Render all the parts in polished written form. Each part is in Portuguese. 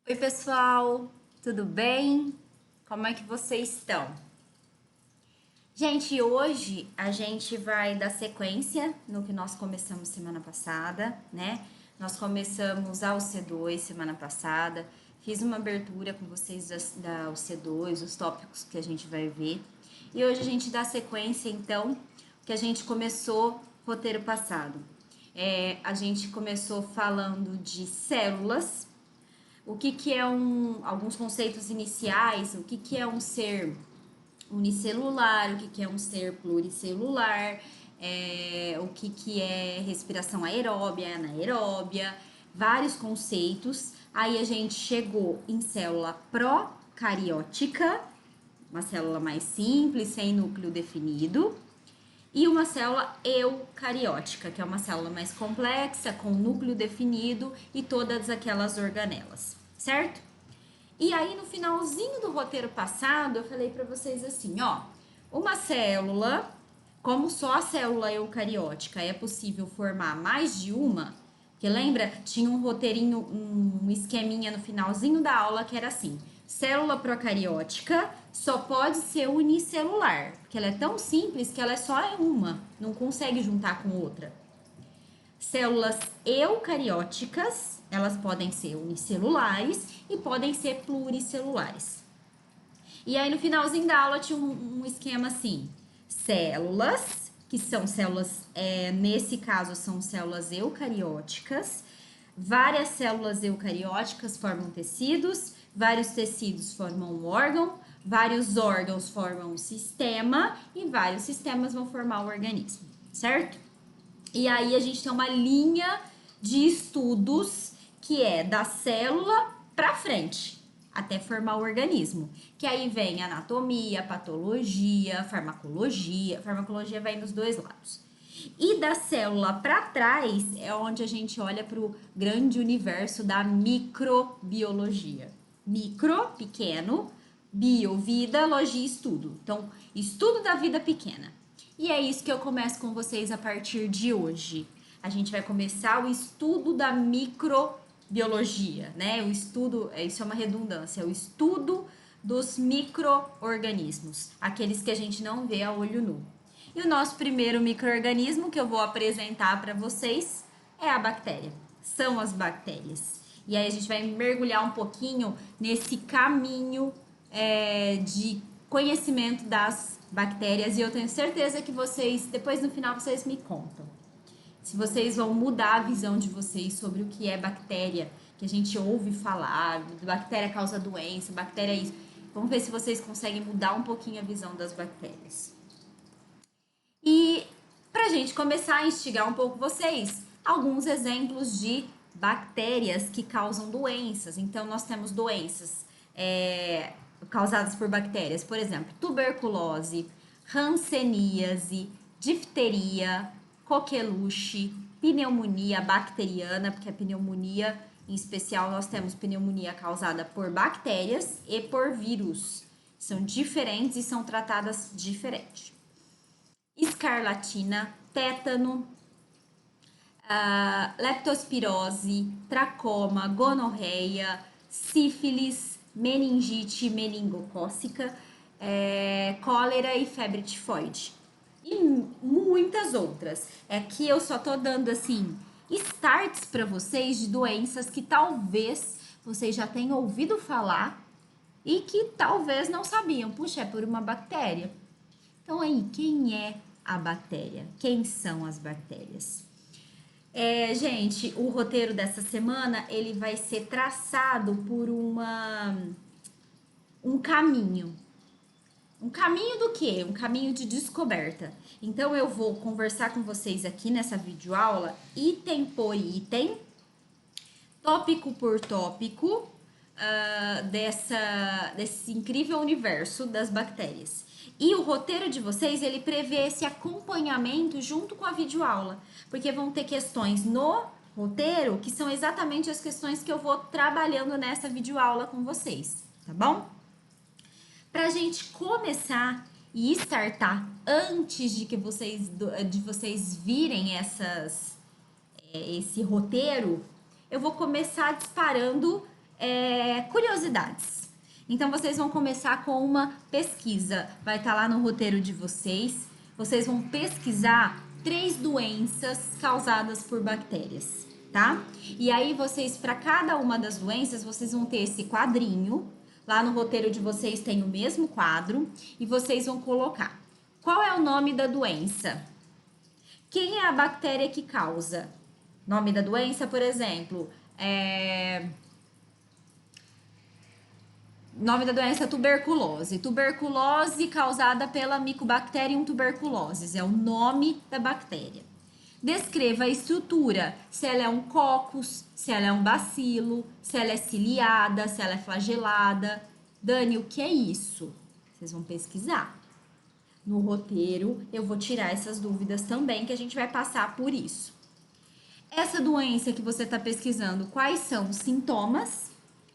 Oi, pessoal, tudo bem? Como é que vocês estão? Gente, hoje a gente vai dar sequência no que nós começamos semana passada, né? Nós começamos a UC2 semana passada, fiz uma abertura com vocês da UC2, os tópicos que a gente vai ver. E hoje a gente dá sequência, então, que a gente começou roteiro passado. A gente começou falando de células, o que é alguns conceitos iniciais, o que é um ser unicelular, o que é um ser pluricelular, o que é respiração aeróbia, anaeróbia, vários conceitos. Aí a gente chegou em célula procariótica, uma célula mais simples, sem núcleo definido, e uma célula eucariótica, que é uma célula mais complexa, com núcleo definido e todas aquelas organelas, certo? E aí no finalzinho do roteiro passado, eu falei para vocês assim, ó, uma célula, como só a célula eucariótica é possível formar mais de uma, que lembra, tinha um roteirinho, um esqueminha no finalzinho da aula que era assim: célula procariótica só pode ser unicelular, porque ela é tão simples que ela é só uma, não consegue juntar com outra. Células eucarióticas, elas podem ser unicelulares e podem ser pluricelulares. E aí no finalzinho da aula tinha um esquema assim: células, que são células, nesse caso são células eucarióticas. Várias células eucarióticas formam tecidos, vários tecidos formam um órgão, vários órgãos formam um sistema e vários sistemas vão formar o organismo, certo? E aí a gente tem uma linha de estudos que é da célula para frente, até formar o organismo. Que aí vem anatomia, patologia, farmacologia. Farmacologia vai nos dois lados. E da célula para trás é onde a gente olha para o grande universo da microbiologia. Micro, pequeno, bio, vida, logia, estudo. Então, estudo da vida pequena. E é isso que eu começo com vocês a partir de hoje. A gente vai começar o estudo da microbiologia, né? O estudo, isso é uma redundância, é o estudo dos micro-organismos, aqueles que a gente não vê a olho nu. E o nosso primeiro micro-organismo que eu vou apresentar para vocês é a bactéria. São as bactérias. E aí a gente vai mergulhar um pouquinho nesse caminho de conhecimento das bactérias e eu tenho certeza que vocês, depois no final, vocês me contam. Se vocês vão mudar a visão de vocês sobre o que é bactéria, que a gente ouve falar, bactéria causa doença, bactéria isso. Vamos ver se vocês conseguem mudar um pouquinho a visão das bactérias. E para a gente começar a instigar um pouco vocês, alguns exemplos de bactérias que causam doenças. Então, nós temos doenças causadas por bactérias, por exemplo, tuberculose, hanseníase, difteria, coqueluche, pneumonia bacteriana, porque a pneumonia, em especial, nós temos pneumonia causada por bactérias e por vírus. São diferentes e são tratadas diferente. Escarlatina, tétano, leptospirose, tracoma, gonorreia, sífilis, meningite meningocócica, cólera e febre tifoide. E muitas outras. Aqui eu só tô dando assim starts para vocês de doenças que talvez vocês já tenham ouvido falar e que talvez não sabiam. Puxa, é por uma bactéria. Então aí, quem é a bactéria? Quem são as bactérias? Gente, o roteiro dessa semana ele vai ser traçado por um caminho. Um caminho do quê? Um caminho de descoberta. Então eu vou conversar com vocês aqui nessa videoaula, item por item, tópico por tópico, desse incrível universo das bactérias. E o roteiro de vocês, ele prevê esse acompanhamento junto com a videoaula, porque vão ter questões no roteiro que são exatamente as questões que eu vou trabalhando nessa videoaula com vocês, tá bom? Pra gente começar e startar antes de vocês virem esse roteiro, eu vou começar disparando curiosidades. Então, vocês vão começar com uma pesquisa. Vai estar lá no roteiro de vocês. Vocês vão pesquisar 3 doenças causadas por bactérias, tá? E aí, vocês, para cada uma das doenças, vocês vão ter esse quadrinho. Lá no roteiro de vocês tem o mesmo quadro. E vocês vão colocar: qual é o nome da doença? Quem é a bactéria que causa? Nome da doença, por exemplo, nome da doença é tuberculose. Tuberculose causada pela Mycobacterium tuberculosis. É o nome da bactéria. Descreva a estrutura. Se ela é um coccus, se ela é um bacilo, se ela é ciliada, se ela é flagelada. Dani, o que é isso? Vocês vão pesquisar. No roteiro, eu vou tirar essas dúvidas também, que a gente vai passar por isso. Essa doença que você está pesquisando, quais são os sintomas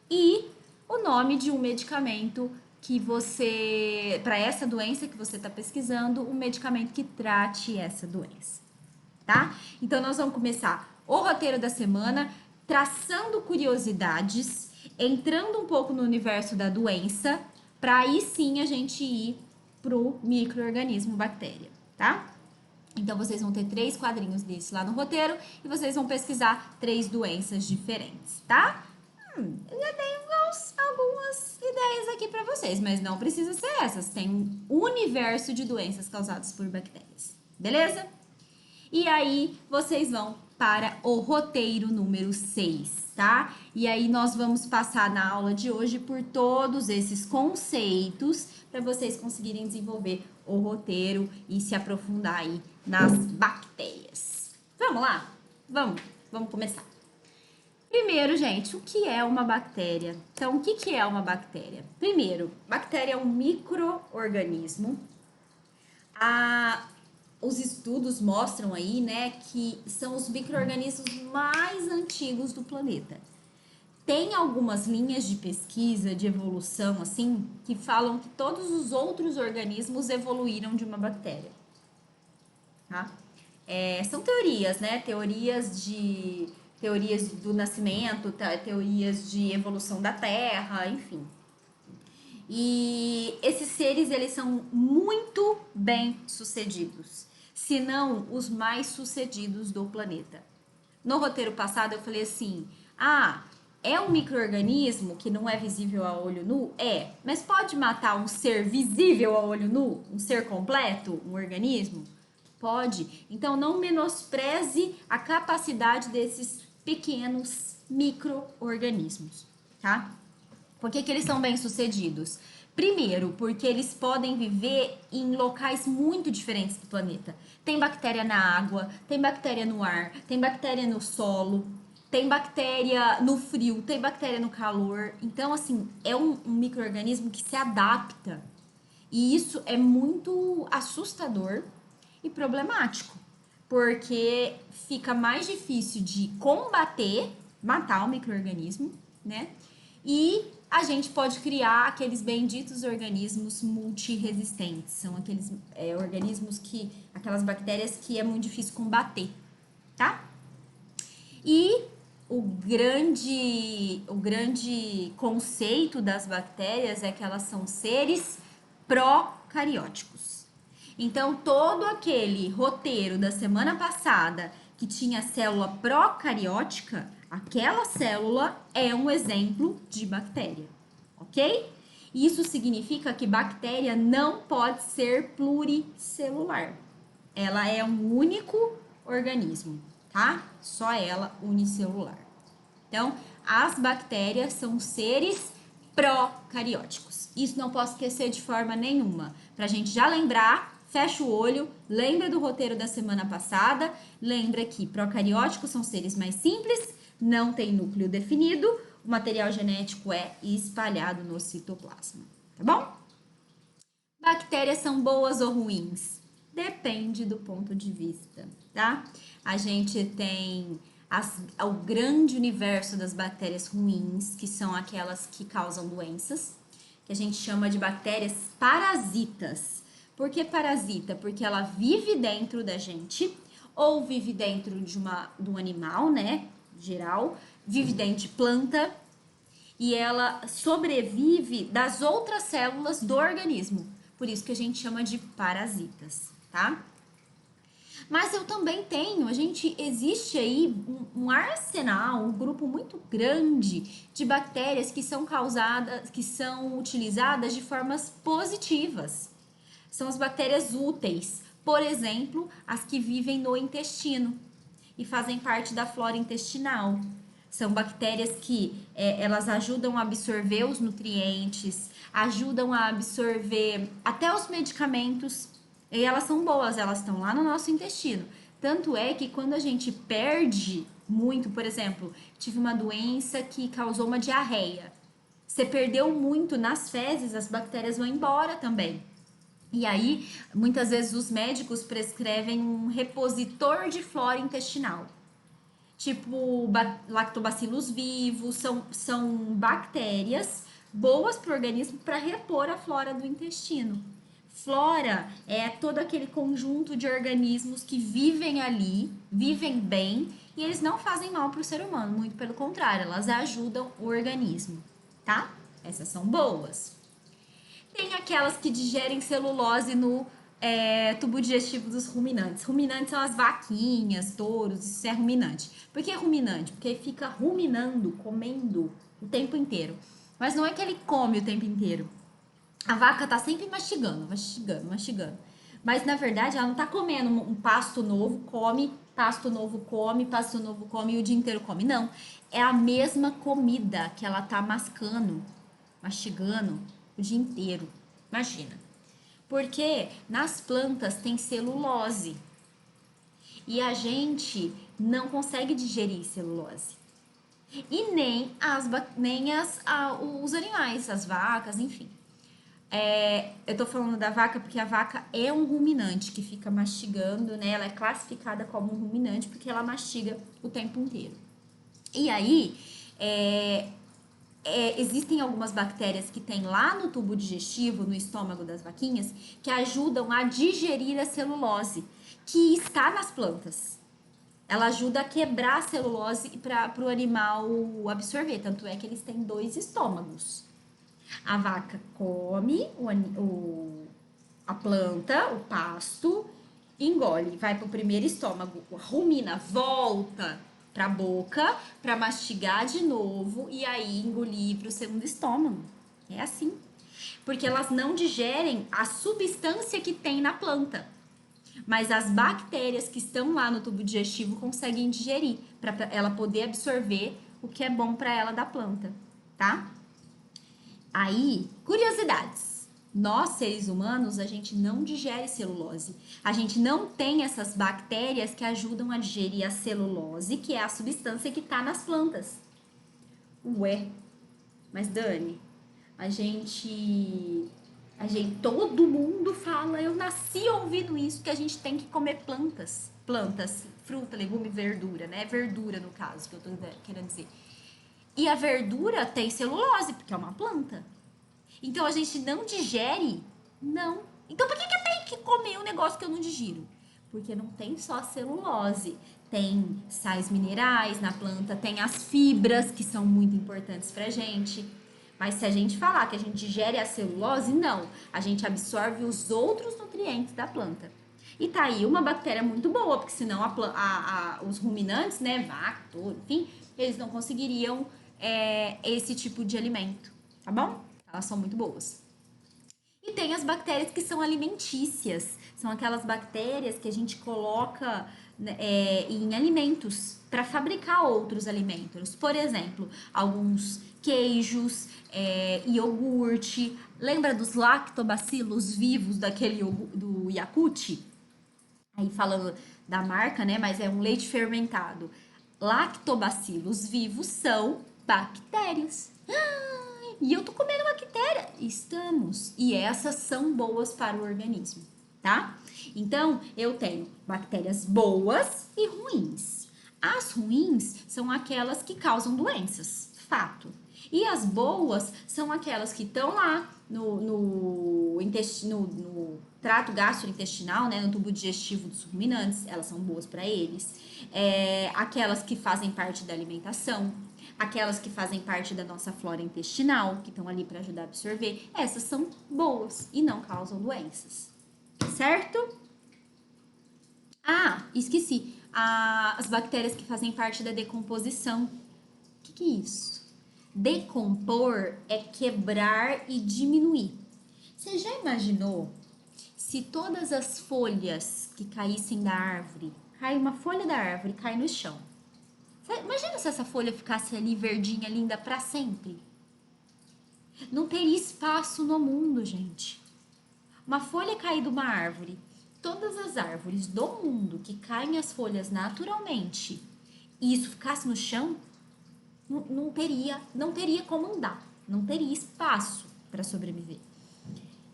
e o nome de um medicamento que você, para essa doença que você está pesquisando, um medicamento que trate essa doença, tá? Então, nós vamos começar o roteiro da semana, traçando curiosidades, entrando um pouco no universo da doença, para aí sim a gente ir pro micro-organismo bactéria, tá? Então, vocês vão ter 3 quadrinhos desse lá no roteiro e vocês vão pesquisar 3 doenças diferentes, tá? Eu já tenho algumas ideias aqui para vocês, mas não precisa ser essas. Tem um universo de doenças causadas por bactérias, beleza? E aí, vocês vão para o roteiro número 6, tá? E aí, nós vamos passar na aula de hoje por todos esses conceitos para vocês conseguirem desenvolver o roteiro e se aprofundar aí nas bactérias. Vamos lá? Vamos começar. Primeiro, gente, o que é uma bactéria? Então, o que é uma bactéria? Primeiro, bactéria é um micro-organismo. Os estudos mostram aí, né, que são os micro-organismos mais antigos do planeta. Tem algumas linhas de pesquisa, de evolução, assim, que falam que todos os outros organismos evoluíram de uma bactéria, tá? São teorias, né? Teorias do nascimento, teorias de evolução da Terra, enfim. E esses seres, eles são muito bem sucedidos, se não os mais sucedidos do planeta. No roteiro passado eu falei assim, é um micro-organismo que não é visível a olho nu? É, mas pode matar um ser visível a olho nu? Um ser completo? Um organismo? Pode. Então, não menospreze a capacidade desses pequenos micro-organismos, tá? Por que eles são bem-sucedidos? Primeiro, porque eles podem viver em locais muito diferentes do planeta. Tem bactéria na água, tem bactéria no ar, tem bactéria no solo, tem bactéria no frio, tem bactéria no calor. Então, assim, é um micro-organismo que se adapta. E isso é muito assustador e problemático, porque fica mais difícil de combater, matar o micro-organismo, né? E a gente pode criar aqueles benditos organismos multiresistentes. São aqueles organismos aquelas bactérias que é muito difícil combater, tá? E o grande conceito das bactérias é que elas são seres procarióticos. Então, todo aquele roteiro da semana passada que tinha célula procariótica, aquela célula é um exemplo de bactéria, ok? Isso significa que bactéria não pode ser pluricelular. Ela é um único organismo, tá? Só ela unicelular. Então, as bactérias são seres procarióticos. Isso não posso esquecer de forma nenhuma. Pra gente já lembrar, fecha o olho, lembra do roteiro da semana passada, lembra que procarióticos são seres mais simples, não tem núcleo definido, o material genético é espalhado no citoplasma, tá bom? Bactérias são boas ou ruins? Depende do ponto de vista, tá? A gente tem o grande universo das bactérias ruins, que são aquelas que causam doenças, que a gente chama de bactérias parasitas. Por que parasita? Porque ela vive dentro da gente, ou vive dentro de um animal, né? Geral, vive dentro de planta. e ela sobrevive das outras células do organismo. Por isso que a gente chama de parasitas, tá? Mas eu também tenho, existe aí um arsenal, um grupo muito grande de bactérias que são causadas, que são utilizadas de formas positivas. São as bactérias úteis, por exemplo, as que vivem no intestino e fazem parte da flora intestinal. São bactérias que elas ajudam a absorver os nutrientes, ajudam a absorver até os medicamentos. E elas são boas, elas estão lá no nosso intestino. Tanto é que quando a gente perde muito, por exemplo, tive uma doença que causou uma diarreia. Você perdeu muito nas fezes, as bactérias vão embora também. E aí, muitas vezes os médicos prescrevem um repositor de flora intestinal. Tipo, lactobacilos vivos, são bactérias boas para o organismo para repor a flora do intestino. Flora é todo aquele conjunto de organismos que vivem ali, vivem bem, e eles não fazem mal para o ser humano, muito pelo contrário, elas ajudam o organismo, tá? Essas são boas. Tem aquelas que digerem celulose no tubo digestivo dos ruminantes. Ruminantes são as vaquinhas, touros, isso é ruminante. Por que ruminante? Porque fica ruminando, comendo o tempo inteiro. Mas não é que ele come o tempo inteiro. A vaca tá sempre mastigando, mastigando, mastigando. Mas na verdade ela não tá comendo um pasto novo, come, pasto novo come, pasto novo come e o dia inteiro come. Não. É a mesma comida que ela tá mascando, mastigando o dia inteiro. Imagina. Porque nas plantas tem celulose. E a gente não consegue digerir celulose. E os animais, as vacas, enfim. Eu tô falando da vaca porque a vaca é um ruminante que fica mastigando, né? Ela é classificada como um ruminante porque ela mastiga o tempo inteiro. E aí, existem algumas bactérias que tem lá no tubo digestivo, no estômago das vaquinhas, que ajudam a digerir a celulose, que está nas plantas. Ela ajuda a quebrar a celulose para o animal absorver. Tanto é que eles têm 2 estômagos. A vaca come a planta, o pasto, engole, vai para o primeiro estômago, rumina, volta para a boca para mastigar de novo e aí engolir para o segundo estômago. É assim. Porque elas não digerem a substância que tem na planta. Mas as bactérias que estão lá no tubo digestivo conseguem digerir para ela poder absorver o que é bom para ela da planta, tá? Aí, curiosidades. Nós, seres humanos, a gente não digere celulose. A gente não tem essas bactérias que ajudam a digerir a celulose, que é a substância que está nas plantas. Ué, mas Dani, todo mundo fala, eu nasci ouvindo isso, que a gente tem que comer plantas, fruta, legume, verdura, né? Verdura no caso, que eu tô querendo dizer. E a verdura tem celulose, porque é uma planta. Então a gente não digere? Não. Então por que eu tenho que comer um negócio que eu não digiro? Porque não tem só celulose. Tem sais minerais na planta, tem as fibras que são muito importantes pra gente. Mas se a gente falar que a gente digere a celulose, não. A gente absorve os outros nutrientes da planta. E tá aí uma bactéria muito boa, porque senão os ruminantes, né, vaca, touro, enfim, eles não conseguiriam esse tipo de alimento, tá bom? Elas são muito boas. E tem as bactérias que são alimentícias. São aquelas bactérias que a gente coloca em alimentos para fabricar outros alimentos. Por exemplo, alguns queijos, iogurte. Lembra dos lactobacilos vivos do Yakult? Aí falando da marca, né? Mas é um leite fermentado. Lactobacilos vivos são bactérias. E eu tô comendo bactéria. Estamos. E essas são boas para o organismo, tá? Então, eu tenho bactérias boas e ruins. As ruins são aquelas que causam doenças, fato. E as boas são aquelas que estão lá no trato gastrointestinal, né, no tubo digestivo dos ruminantes, elas são boas para eles. Aquelas que fazem parte da alimentação, Aquelas que fazem parte da nossa flora intestinal, que estão ali para ajudar a absorver, essas são boas e não causam doenças, certo? Ah, esqueci. As bactérias que fazem parte da decomposição. O que é isso? Decompor é quebrar e diminuir. Você já imaginou se todas as folhas que caíssem da árvore, cai uma folha da árvore, cai no chão? Imagina se essa folha ficasse ali verdinha, linda para sempre. Não teria espaço no mundo, gente. Uma folha cair de uma árvore. Todas as árvores do mundo que caem as folhas naturalmente e isso ficasse no chão, não teria como andar, não teria espaço para sobreviver.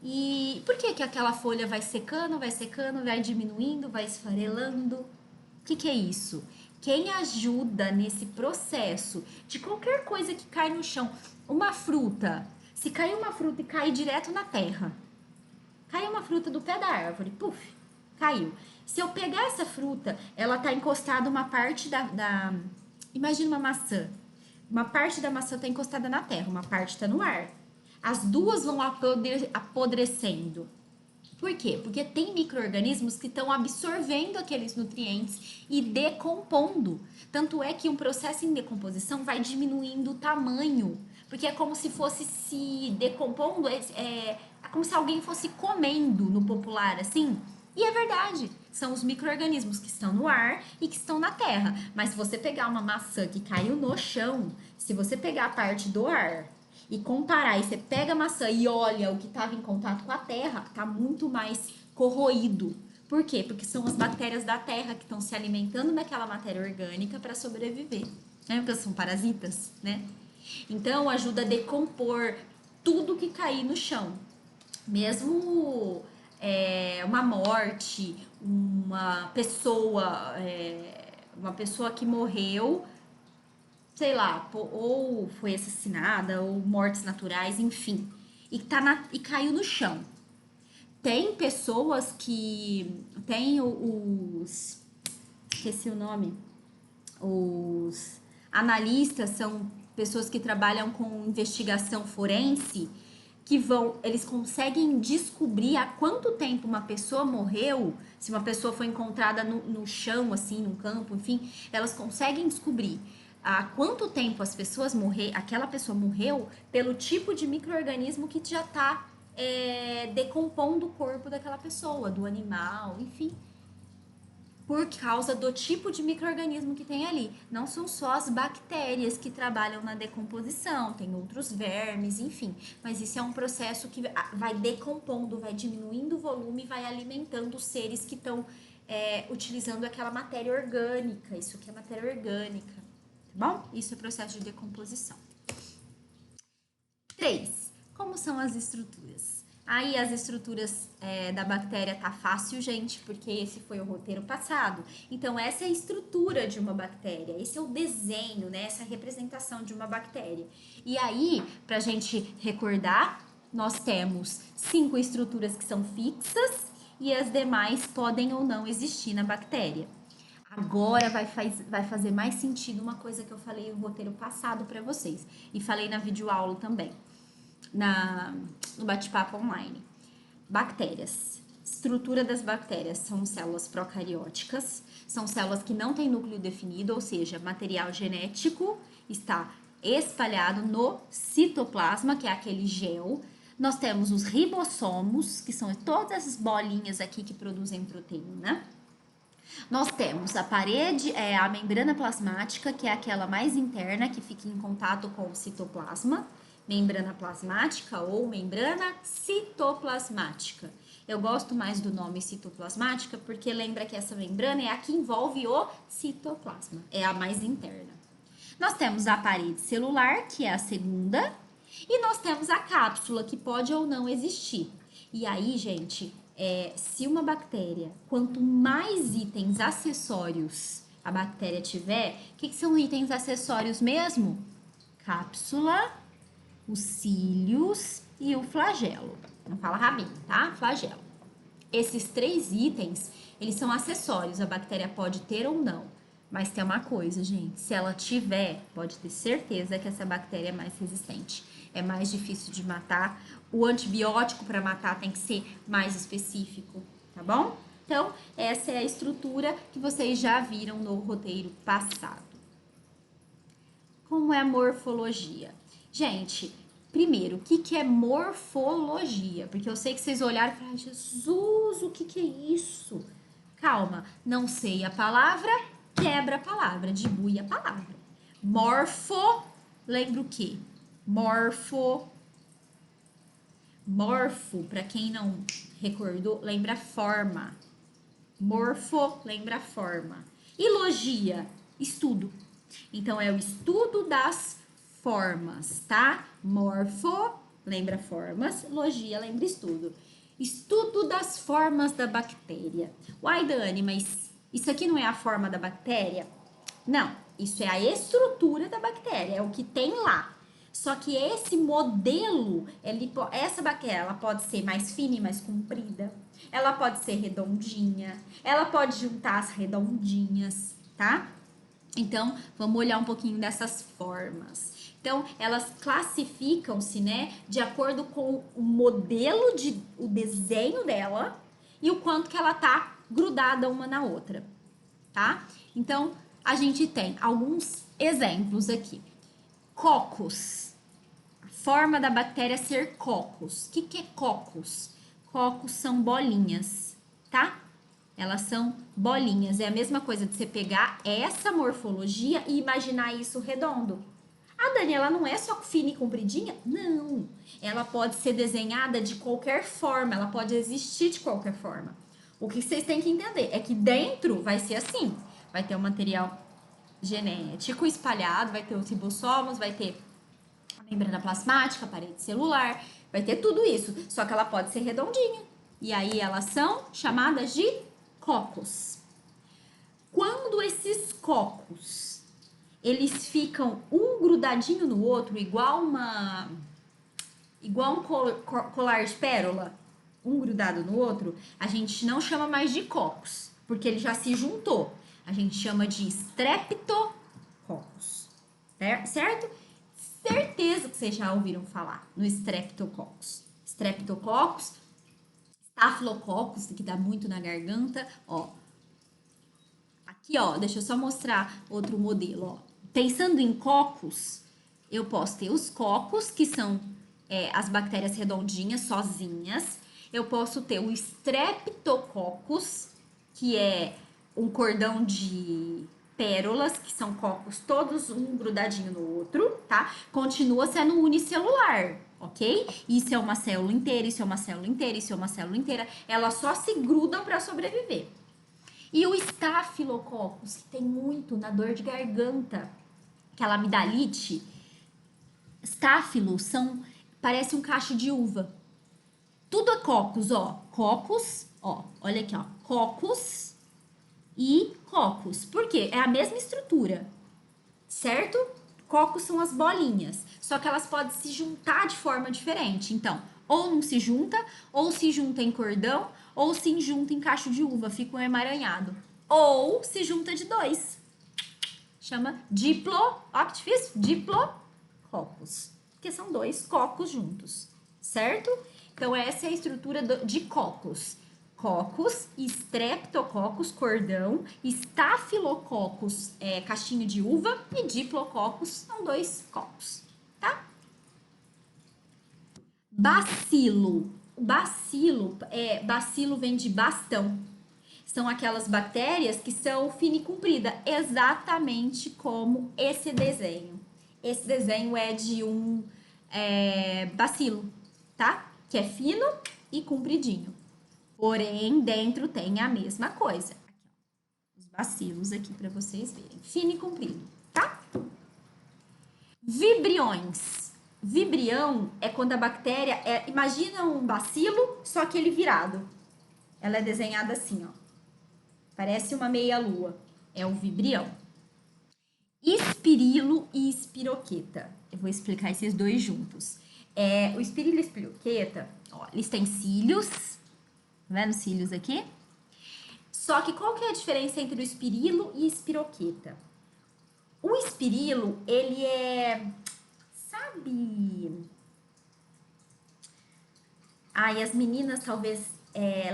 E por que aquela folha vai secando, vai diminuindo, vai esfarelando? O que é isso? Quem ajuda nesse processo de qualquer coisa que cai no chão, uma fruta, se cair uma fruta e cair direto na terra, caiu uma fruta do pé da árvore, puf, caiu. Se eu pegar essa fruta, ela tá encostada uma parte imagina uma maçã. Uma parte da maçã tá encostada na terra, uma parte tá no ar. As duas vão apodrecendo. Por quê? Porque tem micro-organismos que estão absorvendo aqueles nutrientes e decompondo. Tanto é que um processo em decomposição vai diminuindo o tamanho. Porque é como se fosse se decompondo, é como se alguém fosse comendo no popular, assim. E é verdade, são os micro-organismos que estão no ar e que estão na terra. Mas se você pegar uma maçã que caiu no chão, se você pegar a parte do ar e comparar, e você pega a maçã e olha o que estava em contato com a terra, está muito mais corroído. Por quê? Porque são as bactérias da terra que estão se alimentando daquela matéria orgânica para sobreviver. Né? Porque são parasitas, né? Então, ajuda a decompor tudo que cair no chão. Mesmo uma morte, uma pessoa que morreu, sei lá, ou foi assassinada, ou mortes naturais, enfim, e caiu no chão. Tem pessoas que tem esqueci o nome, os analistas são pessoas que trabalham com investigação forense, eles conseguem descobrir há quanto tempo uma pessoa morreu, se uma pessoa foi encontrada no chão, assim, no campo, enfim, elas conseguem descobrir há quanto tempo aquela pessoa morreu pelo tipo de micro-organismo que já está decompondo o corpo daquela pessoa, do animal, enfim. Por causa do tipo de micro-organismo que tem ali. Não são só as bactérias que trabalham na decomposição, tem outros vermes, enfim. Mas isso é um processo que vai decompondo, vai diminuindo o volume e vai alimentando os seres que estão utilizando aquela matéria orgânica. Isso aqui é matéria orgânica, tá bom? Isso é processo de decomposição. 3. Como são as estruturas? Aí as estruturas da bactéria tá fácil, gente, porque esse foi o roteiro passado. Então, essa é a estrutura de uma bactéria, esse é o desenho, né? Essa é a representação de uma bactéria. E aí, pra gente recordar, nós temos 5 estruturas que são fixas e as demais podem ou não existir na bactéria. Agora vai fazer mais sentido uma coisa que eu falei no roteiro passado para vocês e falei na videoaula também. No bate-papo online. Bactérias. Estrutura das bactérias são células procarióticas, são células que não têm núcleo definido, ou seja, material genético está espalhado no citoplasma, que é aquele gel. Nós temos os ribossomos, que são todas essas bolinhas aqui que produzem proteína. Nós temos a membrana plasmática, que é aquela mais interna, que fica em contato com o citoplasma. Membrana plasmática ou membrana citoplasmática. Eu gosto mais do nome citoplasmática porque lembra que essa membrana é a que envolve o citoplasma, é a mais interna. Nós temos a parede celular, que é a segunda, e nós temos a cápsula, que pode ou não existir. E aí, gente, se uma bactéria, quanto mais itens acessórios a bactéria tiver, o que são itens acessórios mesmo? Cápsula, os cílios e o flagelo. Não fala rabinho, tá? Flagelo. Esses 3 itens, eles são acessórios, a bactéria pode ter ou não. Mas tem uma coisa, gente, se ela tiver, pode ter certeza que essa bactéria é mais resistente. É mais difícil de matar. O antibiótico para matar tem que ser mais específico, tá bom? Então, essa é a estrutura que vocês já viram no roteiro passado. Como é a morfologia? Gente, primeiro, o que é morfologia? Porque eu sei que vocês olharam e falaram, Jesus, o que é isso? Calma, não sei a palavra, quebra a palavra, dibui a palavra. Morfo, lembra o quê? Morfo, para quem não recordou, lembra forma. Morfo, lembra forma. E logia, estudo. Então, é o estudo das formas, tá? Morfo, lembra formas. Logia, lembra estudo. Estudo das formas da bactéria. Uai, Dani, mas isso aqui não é a forma da bactéria? Não, isso é a estrutura da bactéria, é o que tem lá. Só que esse modelo, essa bactéria, ela pode ser mais fina e mais comprida. Ela pode ser redondinha. Ela pode juntar as redondinhas, tá? Então, vamos olhar um pouquinho dessas formas. Então, elas classificam-se, né, de acordo com o modelo o desenho dela e o quanto que ela tá grudada uma na outra, tá? Então, a gente tem alguns exemplos aqui. Cocos. A forma da bactéria ser cocos. O que é cocos? Cocos são bolinhas, tá? Elas são bolinhas. É a mesma coisa de você pegar essa morfologia e imaginar isso redondo. A Dani, ela não é só fina e compridinha? Não. Ela pode ser desenhada de qualquer forma, ela pode existir de qualquer forma. O que vocês têm que entender é que dentro vai ser assim. Vai ter o material genético espalhado, vai ter os ribossomos, vai ter a membrana plasmática, a parede celular, vai ter tudo isso. Só que ela pode ser redondinha. E aí elas são chamadas de cocos. Quando esses cocos, eles ficam um grudadinho no outro, igual um colar de pérola, um grudado no outro, a gente não chama mais de cocos, porque ele já se juntou. A gente chama de streptococcus, certo? Certeza que vocês já ouviram falar no streptococcus. Streptococcus, Staphylococcus, que dá muito na garganta, ó. Aqui, ó, deixa eu só mostrar outro modelo, ó. Pensando em cocos, eu posso ter os cocos, que são as bactérias redondinhas, sozinhas. Eu posso ter o Streptococcus, que é um cordão de pérolas, que são cocos todos um grudadinho no outro, tá? Continua sendo unicelular, ok? Isso é uma célula inteira, isso é uma célula inteira, isso é uma célula inteira. Elas só se grudam para sobreviver. E o Staphylococcus, que tem muito na dor de garganta, aquela amidalite. Staphylos parece um cacho de uva. Tudo é cocos, ó. Cocos, ó. Olha aqui, ó. Cocos e cocos. Por quê? É a mesma estrutura, certo? Cocos são as bolinhas, só que elas podem se juntar de forma diferente. Então, ou não se junta, ou se junta em cordão, ou se junta em cacho de uva, fica um emaranhado. Ou se junta de dois. Chama ó que difícil, diplococos, porque são dois cocos juntos, certo? Então, essa é a estrutura de cocos. Cocos, streptococcus, cordão, estafilococcus, cachinho de uva, e diplococcus, são dois cocos, tá? Bacilo. Bacilo vem de bastão. São aquelas bactérias que são fina e comprida, exatamente como esse desenho. Esse desenho é de um bacilo, tá? Que é fino e compridinho. Porém, dentro tem a mesma coisa. Aqui, ó, os bacilos aqui para vocês verem. Fino e comprido, tá? Vibriões. Vibrião é quando a bactéria imagina um bacilo, só que ele virado. Ela é desenhada assim, ó. Parece uma meia-lua. É o vibrião. Espirilo e espiroqueta. Eu vou explicar esses dois juntos. O espirilo e a espiroqueta, ó, eles têm cílios. Tá vendo os cílios aqui? Só que qual que é a diferença entre o espirilo e espiroqueta? O espirilo, ele é, sabe... Ai, as meninas talvez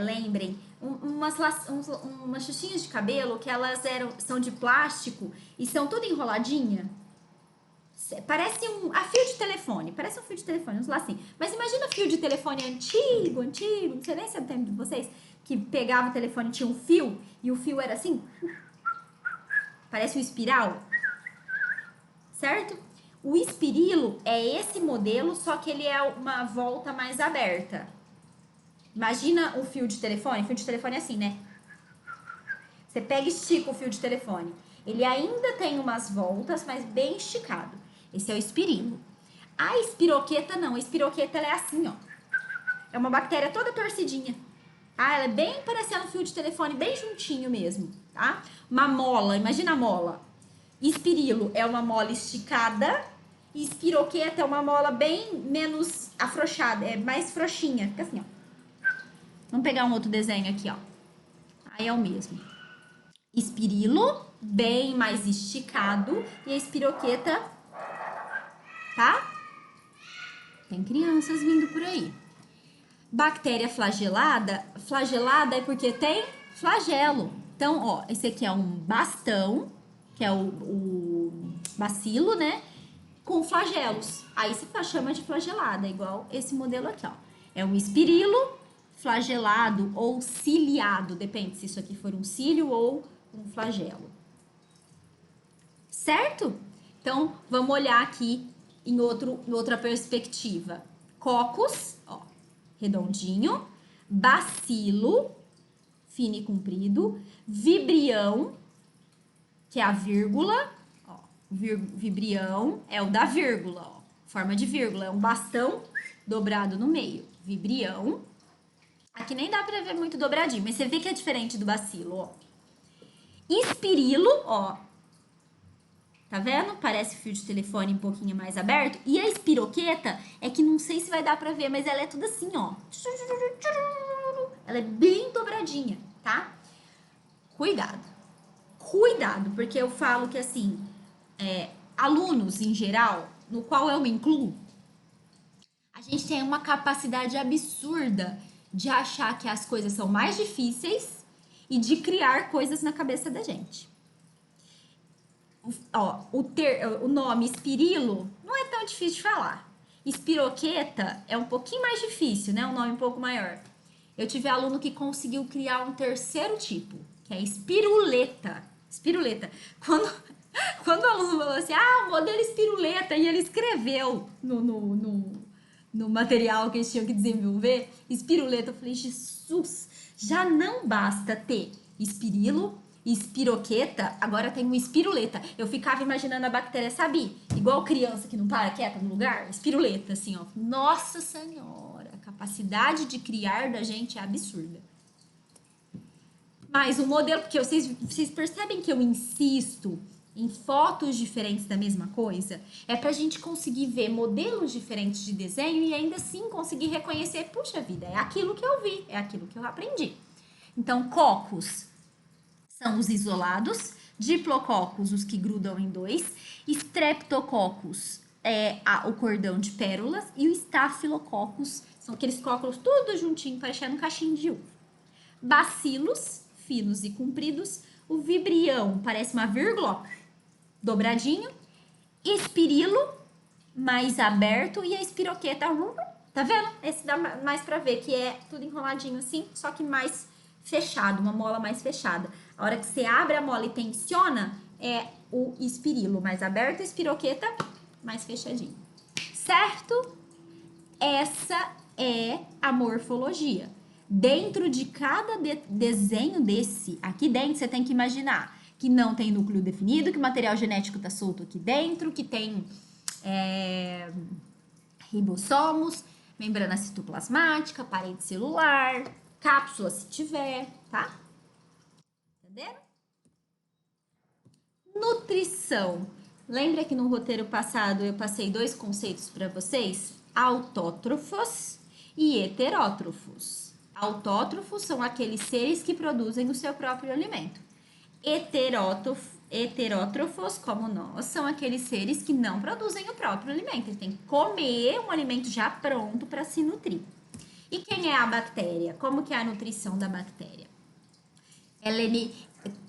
lembrem, umas xuxinhas de cabelo que são de plástico e são tudo enroladinha. Parece a fio de telefone, parece um fio de telefone, vamos lá assim. Mas imagina fio de telefone antigo, não sei nem se é do tempo de vocês, que pegava o telefone e tinha um fio, e o fio era assim, parece um espiral, certo? O espirilo é esse modelo, só que ele é uma volta mais aberta. Imagina o fio de telefone é assim, né? Você pega e estica o fio de telefone. Ele ainda tem umas voltas, mas bem esticado. Esse é o espirilo. A espiroqueta não, a espiroqueta ela é assim, ó. É uma bactéria toda torcidinha. Ah, ela é bem parecendo um fio de telefone, bem juntinho mesmo, tá? Uma mola, imagina a mola. Espirilo é uma mola esticada e espiroqueta é uma mola bem menos afrouxada, é mais frouxinha. Fica assim, ó. Vamos pegar um outro desenho aqui, ó. Aí é o mesmo. Espirilo, bem mais esticado, e a espiroqueta, tá? Tem crianças vindo por aí. Bactéria flagelada, flagelada é porque tem flagelo. Então, ó, esse aqui é um bastão, que é o bacilo, né? Com flagelos. Aí você chama de flagelada, igual esse modelo aqui, ó. É um espirilo flagelado ou ciliado, depende se isso aqui for um cílio ou um flagelo. Certo? Então, vamos olhar aqui em outra perspectiva. Cocos, ó, redondinho, bacilo, fino e comprido, vibrião, que é a vírgula, ó, vibrião é o da vírgula, ó, forma de vírgula, é um bastão dobrado no meio, vibrião. Aqui nem dá pra ver muito dobradinho, mas você vê que é diferente do bacilo, ó. Espirilo, ó, tá vendo? Parece fio de telefone um pouquinho mais aberto. E a espiroqueta é que não sei se vai dar pra ver, mas ela é tudo assim, ó. Ela é bem dobradinha, tá? Cuidado. Cuidado, porque eu falo que, assim, alunos em geral, no qual eu me incluo, a gente tem uma capacidade absurda de achar que as coisas são mais difíceis e de criar coisas na cabeça da gente. Ó, o nome espirilo não é tão difícil de falar. Espiroqueta é um pouquinho mais difícil, né? Um nome um pouco maior. Eu tive aluno que conseguiu criar um terceiro tipo, que é espiruleta. Espiruleta. Quando o aluno falou assim, o modelo espiruleta, e ele escreveu no material que eles tinham que desenvolver, espiruleta, eu falei, Jesus, já não basta ter espirilo, espiroqueta, agora tem um espiruleta. Eu ficava imaginando a bactéria, sabe? Igual criança que não para quieta no lugar, espiruleta, assim, ó. Nossa Senhora, a capacidade de criar da gente é absurda. Mas o modelo, porque vocês percebem que eu insisto em fotos diferentes da mesma coisa, é pra gente conseguir ver modelos diferentes de desenho e ainda assim conseguir reconhecer, puxa vida, é aquilo que eu vi, é aquilo que eu aprendi. Então, cocos são os isolados, diplococos, os que grudam em dois, streptococcus é o cordão de pérolas e o estafilococcus são aqueles cóculos tudo juntinho, parecendo um cachinho de uva. Bacilos, finos e compridos, o vibrião parece uma vírgula, ó, dobradinho, espirilo, mais aberto, e a espiroqueta, tá vendo? Esse dá mais pra ver que é tudo enroladinho assim, só que mais fechado, uma mola mais fechada. A hora que você abre a mola e tensiona, é o espirilo mais aberto, a espiroqueta mais fechadinho. Certo? Essa é a morfologia. Dentro de cada desenho desse, aqui dentro você tem que imaginar que não tem núcleo definido, que o material genético está solto aqui dentro, que tem ribossomos, membrana citoplasmática, parede celular, cápsula se tiver, tá? Entenderam? Nutrição. Lembra que no roteiro passado eu passei 2 conceitos para vocês? Autótrofos e heterótrofos. Autótrofos são aqueles seres que produzem o seu próprio alimento. Heterótrofos, como nós, são aqueles seres que não produzem o próprio alimento. Ele tem que comer um alimento já pronto para se nutrir. E quem é a bactéria? Como que é a nutrição da bactéria?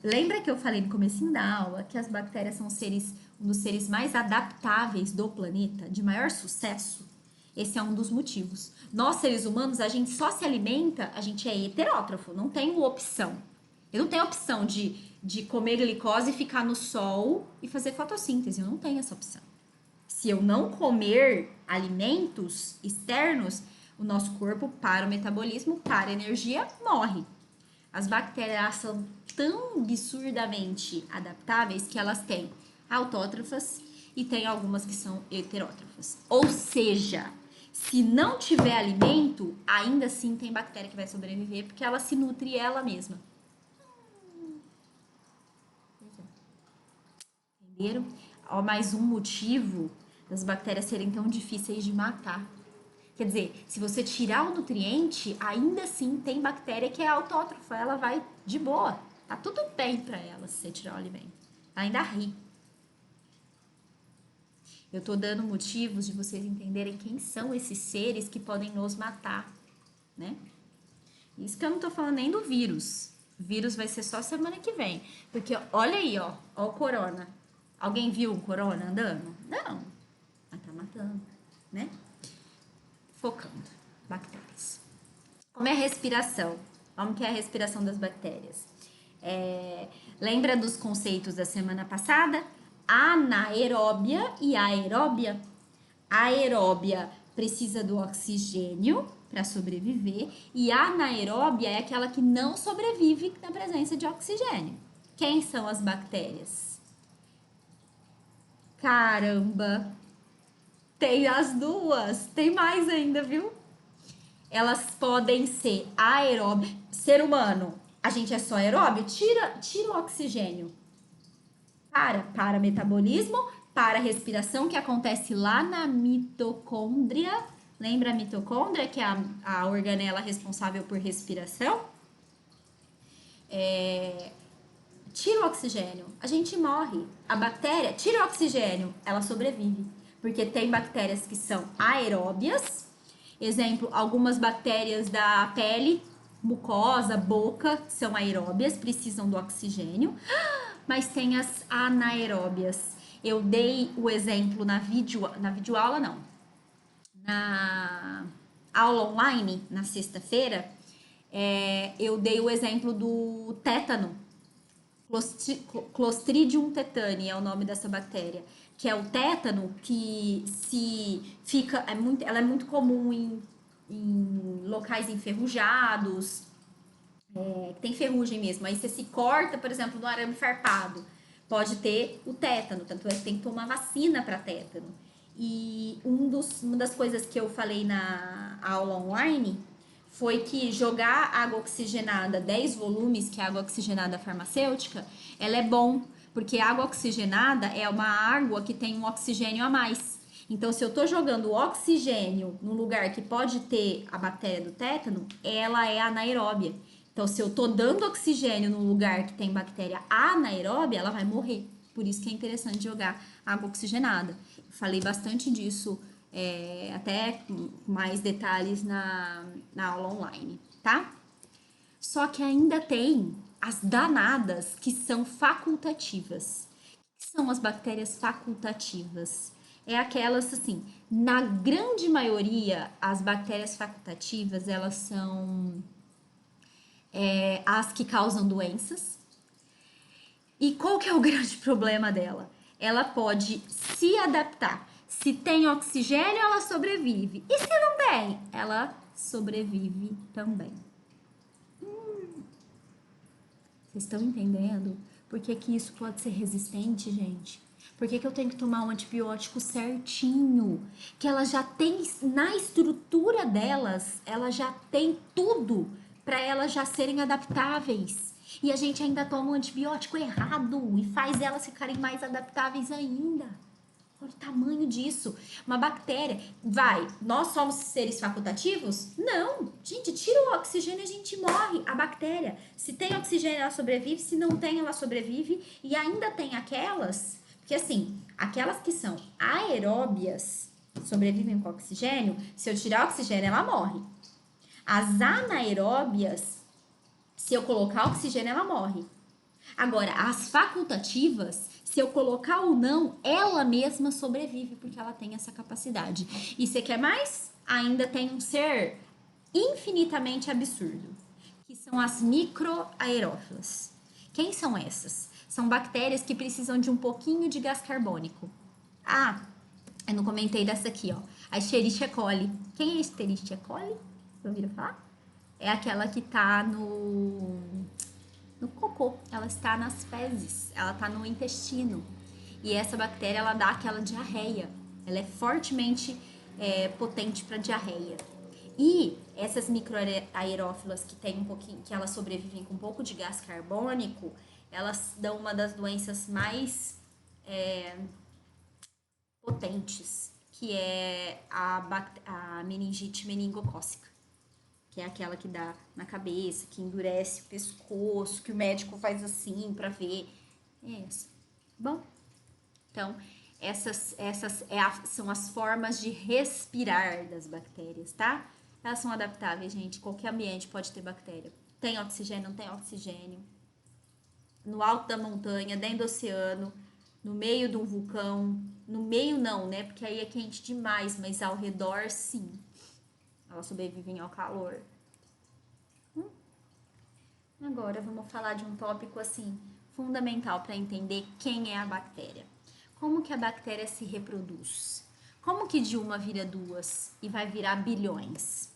Lembra que eu falei no comecinho da aula que as bactérias são um dos seres mais adaptáveis do planeta, de maior sucesso? Esse é um dos motivos. Nós, seres humanos, a gente só se alimenta, a gente é heterótrofo, não tem opção. Eu não tenho opção de comer glicose e ficar no sol e fazer fotossíntese, eu não tenho essa opção. Se eu não comer alimentos externos, o nosso corpo para o metabolismo, para a energia, morre. As bactérias são tão absurdamente adaptáveis que elas têm autótrofas e tem algumas que são heterótrofas. Ou seja, se não tiver alimento, ainda assim tem bactéria que vai sobreviver porque ela se nutre ela mesma. Entenderam? Ó, mais um motivo das bactérias serem tão difíceis de matar. Quer dizer, se você tirar o nutriente, ainda assim tem bactéria que é autótrofa, ela vai de boa. Tá tudo bem para ela se você tirar o alimento. Ela ainda ri. Eu tô dando motivos de vocês entenderem quem são esses seres que podem nos matar, né? Isso que eu não tô falando nem do vírus. O vírus vai ser só semana que vem. Porque olha aí, ó o corona. Alguém viu um corona andando? Não. Mas tá matando, né? Focando. Bactérias. Como é a respiração? Como que é a respiração das bactérias? Lembra dos conceitos da semana passada? Anaeróbia e aeróbia. A aeróbia precisa do oxigênio para sobreviver e a anaeróbia é aquela que não sobrevive na presença de oxigênio. Quem são as bactérias? Caramba! Tem as duas, tem mais ainda, viu? Elas podem ser aeróbio. Ser humano, a gente é só aeróbio? Tira o oxigênio. Para metabolismo, para respiração, que acontece lá na mitocôndria. Lembra a mitocôndria, que é a organela responsável por respiração? Tira o oxigênio, a gente morre. A bactéria, tira o oxigênio, ela sobrevive. Porque tem bactérias que são aeróbias. Exemplo, algumas bactérias da pele, mucosa, boca, são aeróbias, precisam do oxigênio. Mas tem as anaeróbias. Eu dei o exemplo na videoaula, não. Na aula online, na sexta-feira, eu dei o exemplo do tétano. Clostridium tetani é o nome dessa bactéria, que é o tétano que ela é muito comum em locais enferrujados, tem ferrugem mesmo. Aí você se corta, por exemplo, no arame farpado, pode ter o tétano, tanto é que tem que tomar vacina para tétano. E uma das coisas que eu falei na aula online foi que jogar água oxigenada 10 volumes, que é água oxigenada farmacêutica, ela é bom, porque água oxigenada é uma água que tem um oxigênio a mais. Então, se eu tô jogando oxigênio num lugar que pode ter a bactéria do tétano, ela é anaeróbia. Então, se eu tô dando oxigênio num lugar que tem bactéria anaeróbia, ela vai morrer. Por isso que é interessante jogar água oxigenada. Eu falei bastante disso, até com mais detalhes na aula online, tá? Só que ainda tem as danadas que são facultativas. O que são as bactérias facultativas? É aquelas, assim, na grande maioria, as bactérias facultativas, elas são as que causam doenças. E qual que é o grande problema dela? Ela pode se adaptar. Se tem oxigênio, ela sobrevive. E se não tem? Ela sobrevive também. Vocês estão entendendo? Por que que isso pode ser resistente, gente? Por que que eu tenho que tomar um antibiótico certinho? Que ela já tem, na estrutura delas, ela já tem tudo para elas já serem adaptáveis. E a gente ainda toma um antibiótico errado e faz elas ficarem mais adaptáveis ainda. Olha o tamanho disso. Uma bactéria. Nós somos seres facultativos? Não. Gente, tira o oxigênio e a gente morre. A bactéria, se tem oxigênio, ela sobrevive. Se não tem, ela sobrevive. E ainda tem aquelas, porque assim, aquelas que são aeróbias, sobrevivem com oxigênio. Se eu tirar o oxigênio, ela morre. As anaeróbias, se eu colocar oxigênio, ela morre. Agora, as facultativas, se eu colocar ou não, ela mesma sobrevive, porque ela tem essa capacidade. E você quer mais? Ainda tem um ser infinitamente absurdo, que são as microaerófilas. Quem são essas? São bactérias que precisam de um pouquinho de gás carbônico. Ah, eu não comentei dessa aqui, ó. A Escherichia coli. Quem é a Escherichia coli? Você ouviram falar? É aquela que tá no cocô, ela está nas fezes, ela está no intestino. E essa bactéria, ela dá aquela diarreia. Ela é fortemente potente para diarreia. E essas microaerófilas que tem um pouquinho, que elas sobrevivem com um pouco de gás carbônico, elas dão uma das doenças mais potentes, que é a meningite meningocócica, que é aquela que dá na cabeça, que endurece o pescoço, que o médico faz assim para ver. É essa. Bom, então, essas são as formas de respirar das bactérias, tá? Elas são adaptáveis, gente. Qualquer ambiente pode ter bactéria. Tem oxigênio, não tem oxigênio. No alto da montanha, dentro do oceano, no meio de um vulcão. No meio não, né? Porque aí é quente demais, mas ao redor, sim. Elas sobrevivem ao calor. Agora vamos falar de um tópico assim fundamental para entender quem é a bactéria. Como que a bactéria se reproduz? Como que de uma vira duas e vai virar bilhões?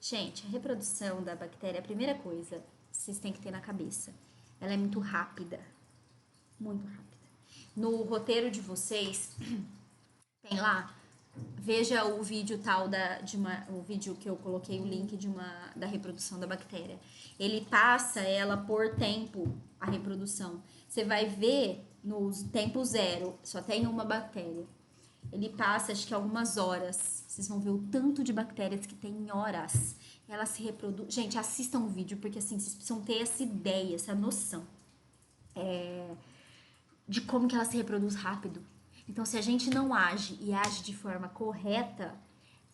Gente, a reprodução da bactéria, a primeira coisa que vocês têm que ter na cabeça, ela é muito rápida. Muito rápida. No roteiro de vocês, tem lá, veja o vídeo o vídeo que eu coloquei o link da reprodução da bactéria. Ele passa ela por tempo, a reprodução. Você vai ver no tempo zero, só tem uma bactéria. Ele passa, acho que algumas horas. Vocês vão ver o tanto de bactérias que tem em horas. Ela se reproduz. Gente, assistam o vídeo, porque assim, vocês precisam ter essa ideia, essa noção de como que ela se reproduz rápido. Então, se a gente não age e age de forma correta,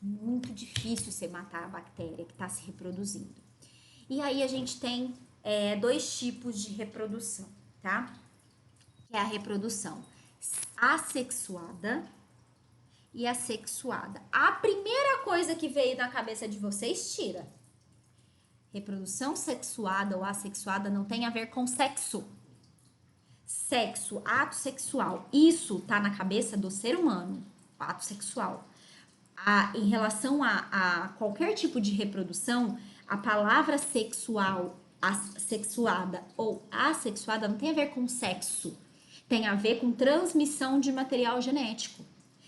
muito difícil você matar a bactéria que está se reproduzindo. E aí a gente tem dois tipos de reprodução, tá? Que é a reprodução assexuada e assexuada. A primeira coisa que veio na cabeça de vocês, tira. Reprodução sexuada ou assexuada não tem a ver com sexo. Sexo, ato sexual, isso tá na cabeça do ser humano, ato sexual. Em relação a qualquer tipo de reprodução, a palavra sexual, sexuada ou assexuada não tem a ver com sexo, tem a ver com transmissão de material genético,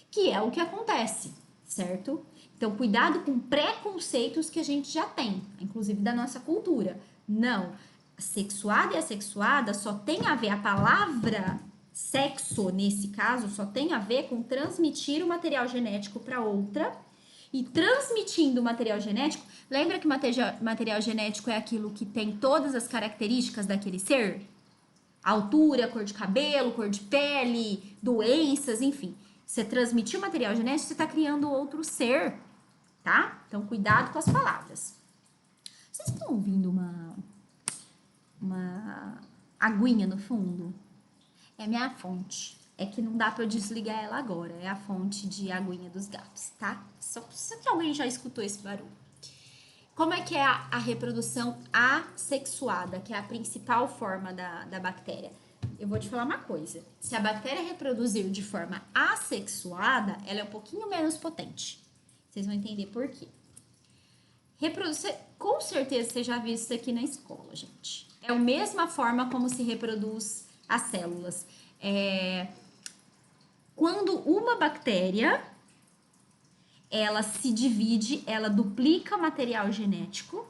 que é o que acontece, certo? Então, cuidado com preconceitos que a gente já tem, inclusive da nossa cultura. Não, sexuada e assexuada só tem a ver, a palavra sexo, nesse caso, só tem a ver com transmitir o material genético para outra. E transmitindo o material genético, lembra que material genético é aquilo que tem todas as características daquele ser? Altura, cor de cabelo, cor de pele, doenças, enfim. Você transmitir o material genético, você está criando outro ser, tá? Então, cuidado com as palavras. Vocês estão ouvindo uma aguinha no fundo? É a minha fonte. É que não dá pra eu desligar ela agora. É a fonte de aguinha dos gatos, tá? Só que alguém já escutou esse barulho. Como é que é a reprodução assexuada, que é a principal forma da bactéria? Eu vou te falar uma coisa. Se a bactéria reproduzir de forma assexuada, ela é um pouquinho menos potente. Vocês vão entender por quê. Com certeza você já viu isso aqui na escola, gente. É a mesma forma como se reproduz as células. Quando uma bactéria, ela se divide, ela duplica material genético,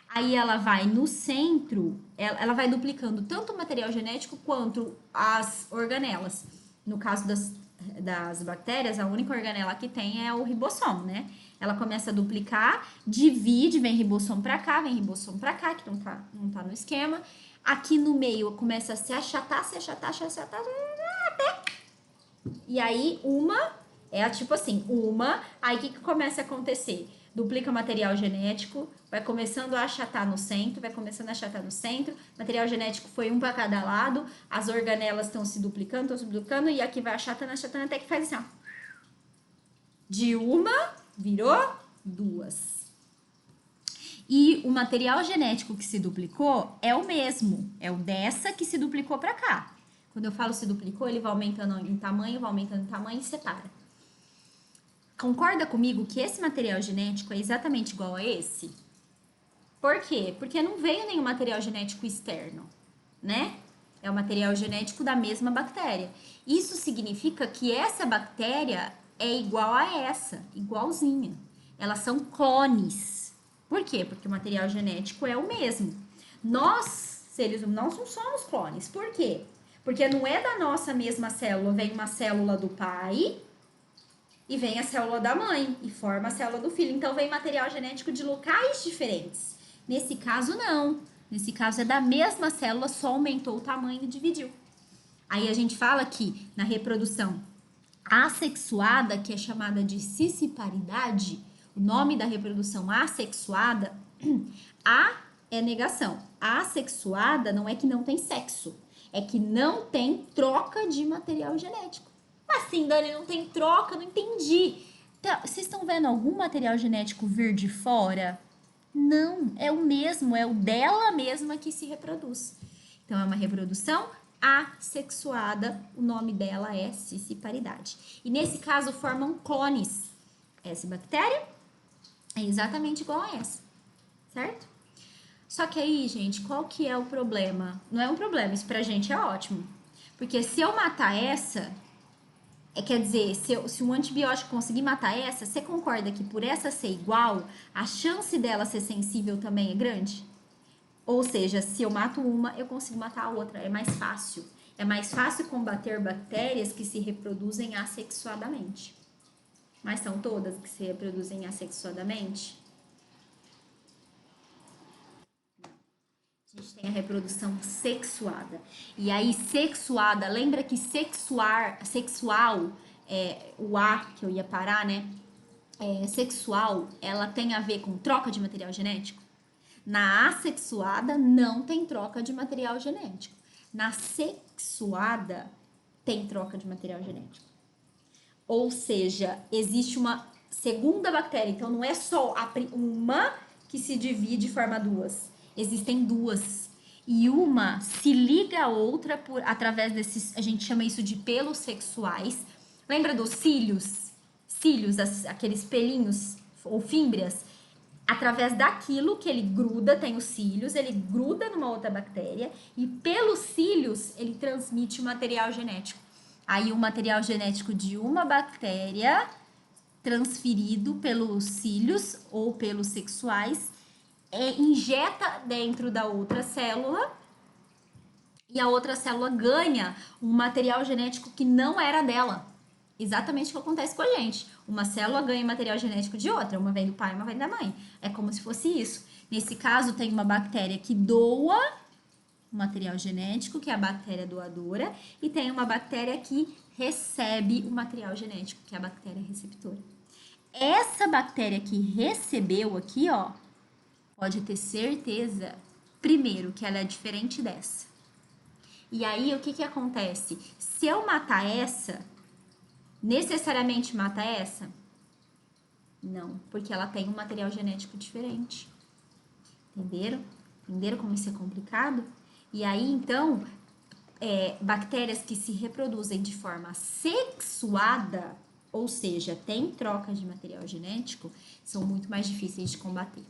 aí ela vai no centro, ela vai duplicando tanto o material genético quanto as organelas. No caso das das bactérias, a única organela que tem é o ribossomo, né? Ela começa a duplicar, divide, vem ribossomo pra cá, vem ribossomo pra cá, que não tá no esquema. Aqui no meio começa a se achatar, e aí tipo assim, aí o que começa a acontecer? Duplica o material genético, vai começando a achatar no centro, material genético foi um para cada lado, as organelas estão se duplicando, e aqui vai achatando, até que faz assim, ó. De uma, virou duas. E o material genético que se duplicou é o mesmo, é o dessa que se duplicou para cá. Quando eu falo se duplicou, ele vai aumentando em tamanho, e separa. Concorda comigo que esse material genético é exatamente igual a esse? Por quê? Porque não veio nenhum material genético externo, né? É o material genético da mesma bactéria. Isso significa que essa bactéria é igual a essa, igualzinha. Elas são clones. Por quê? Porque o material genético é o mesmo. Nós, seres humanos, não somos clones. Por quê? Porque não é da nossa mesma célula, vem uma célula do pai e vem a célula da mãe e forma a célula do filho. Então vem material genético de locais diferentes. Nesse caso, não. Nesse caso é da mesma célula, só aumentou o tamanho e dividiu. Aí a gente fala que na reprodução assexuada, que é chamada de cisparidade, o nome da reprodução assexuada, A é negação. A assexuada não é que não tem sexo, é que não tem troca de material genético. Assim, Dani, não tem troca, não entendi. Então, vocês estão vendo algum material genético vir de fora? Não, é o mesmo, é o dela mesma que se reproduz. Então, é uma reprodução assexuada, o nome dela é cisparidade. E nesse caso, formam clones. Essa bactéria é exatamente igual a essa, certo? Só que aí, gente, qual que é o problema? Não é um problema, isso pra gente é ótimo. Porque se eu matar essa, quer dizer, se um antibiótico conseguir matar essa, você concorda que por essa ser igual, a chance dela ser sensível também é grande? Ou seja, se eu mato uma, eu consigo matar a outra. É mais fácil. É mais fácil combater bactérias que se reproduzem assexuadamente. Mas são todas que se reproduzem assexuadamente? A gente tem a reprodução sexuada. E aí, sexuada, lembra que sexual, o A que eu ia parar, né? Sexual, ela tem a ver com troca de material genético? Na assexuada, não tem troca de material genético. Na sexuada, tem troca de material genético. Ou seja, existe uma segunda bactéria. Então, não é só uma que se divide e forma duas. Existem duas. E uma se liga à outra através desses, a gente chama isso de pelos sexuais. Lembra dos cílios? Cílios, aqueles pelinhos ou fímbrias? Através daquilo que ele gruda, tem os cílios, ele gruda numa outra bactéria e pelos cílios ele transmite o material genético. Aí o material genético de uma bactéria transferido pelos cílios ou pelos sexuais injeta dentro da outra célula e a outra célula ganha um material genético que não era dela. Exatamente o que acontece com a gente. Uma célula ganha material genético de outra, uma vem do pai, uma vem da mãe. É como se fosse isso. Nesse caso, tem uma bactéria que doa o material genético, que é a bactéria doadora, e tem uma bactéria que recebe o material genético, que é a bactéria receptora. Essa bactéria que recebeu aqui, ó, pode ter certeza, primeiro, que ela é diferente dessa. E aí, o que acontece? Se eu matar essa, necessariamente mata essa? Não, porque ela tem um material genético diferente. Entenderam? Entenderam como isso é complicado? E aí, então, bactérias que se reproduzem de forma sexuada, ou seja, tem troca de material genético, são muito mais difíceis de combater.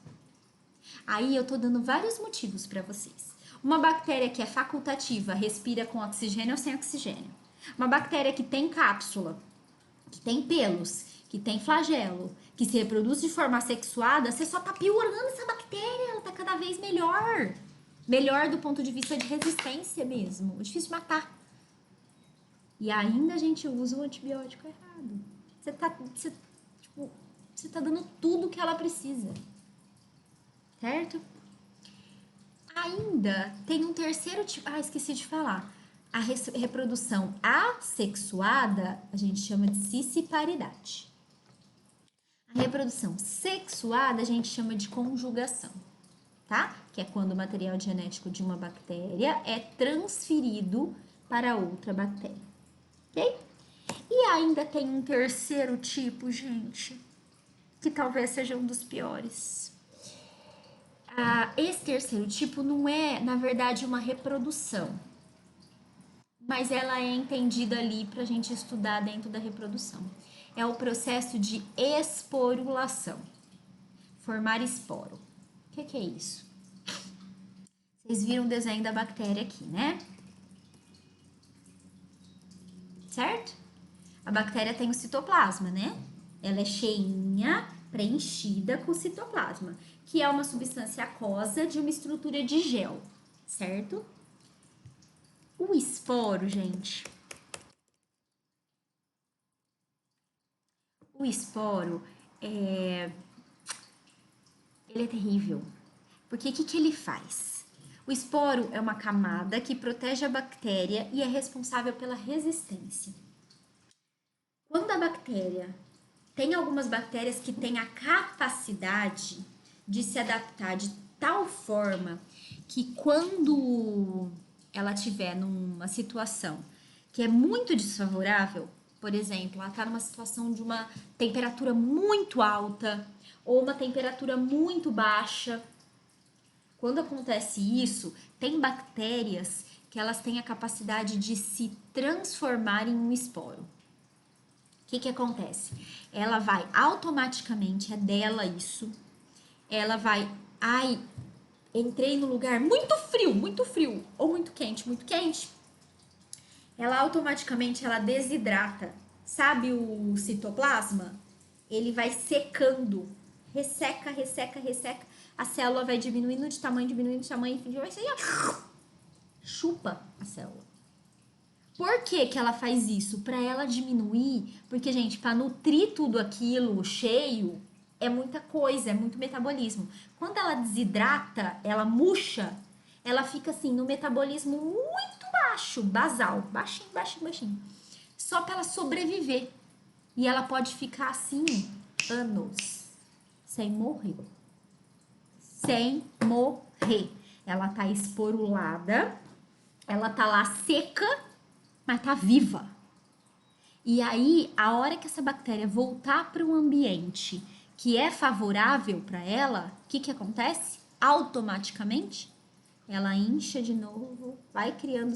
Aí eu tô dando vários motivos para vocês. Uma bactéria que é facultativa, respira com oxigênio ou sem oxigênio. Uma bactéria que tem cápsula, que tem pelos, que tem flagelo, que se reproduz de forma sexuada, você só tá piorando essa bactéria, ela tá cada vez melhor. Melhor do ponto de vista de resistência mesmo. É difícil de matar. E ainda a gente usa o antibiótico errado. Tipo, você tá dando tudo que ela precisa, certo? Ainda tem um terceiro tipo. Ah, esqueci de falar. A reprodução assexuada a gente chama de cisparidade. A reprodução sexuada a gente chama de conjugação, tá? Que é quando o material genético de uma bactéria é transferido para outra bactéria, ok? E ainda tem um terceiro tipo, gente, que talvez seja um dos piores. Esse terceiro tipo não é, na verdade, uma reprodução, mas ela é entendida ali para a gente estudar dentro da reprodução. É o processo de esporulação, formar esporo. O que é isso? Vocês viram o desenho da bactéria aqui, né? Certo? A bactéria tem o citoplasma, né? Ela é cheinha, preenchida com citoplasma, que é uma substância aquosa de uma estrutura de gel, certo? O esporo, gente. O esporo ele é terrível. Porque o que ele faz? O esporo é uma camada que protege a bactéria e é responsável pela resistência. Quando a bactéria tem algumas bactérias que têm a capacidade de se adaptar de tal forma que quando ela estiver numa situação que é muito desfavorável, por exemplo, ela está numa situação de uma temperatura muito alta ou uma temperatura muito baixa. Quando acontece isso, tem bactérias que elas têm a capacidade de se transformar em um esporo. O que acontece? Ela vai automaticamente, é dela isso. Ela vai, ai, entrei no lugar muito frio, ou muito quente. Ela automaticamente ela desidrata. Sabe o citoplasma? Ele vai secando, resseca. A célula vai diminuindo de tamanho, enfim, vai ser chupa a célula. Por que que ela faz isso? Para ela diminuir, porque, gente, para nutrir tudo aquilo cheio, é muita coisa, é muito metabolismo. Quando ela desidrata, ela murcha, ela fica assim, no metabolismo muito baixo, basal, baixinho. Só para ela sobreviver. E ela pode ficar assim anos, sem morrer. Sem morrer. Ela tá esporulada, ela tá lá seca, mas tá viva. E aí, a hora que essa bactéria voltar para um ambiente que é favorável para ela, o que acontece? Automaticamente, ela incha de novo, vai criando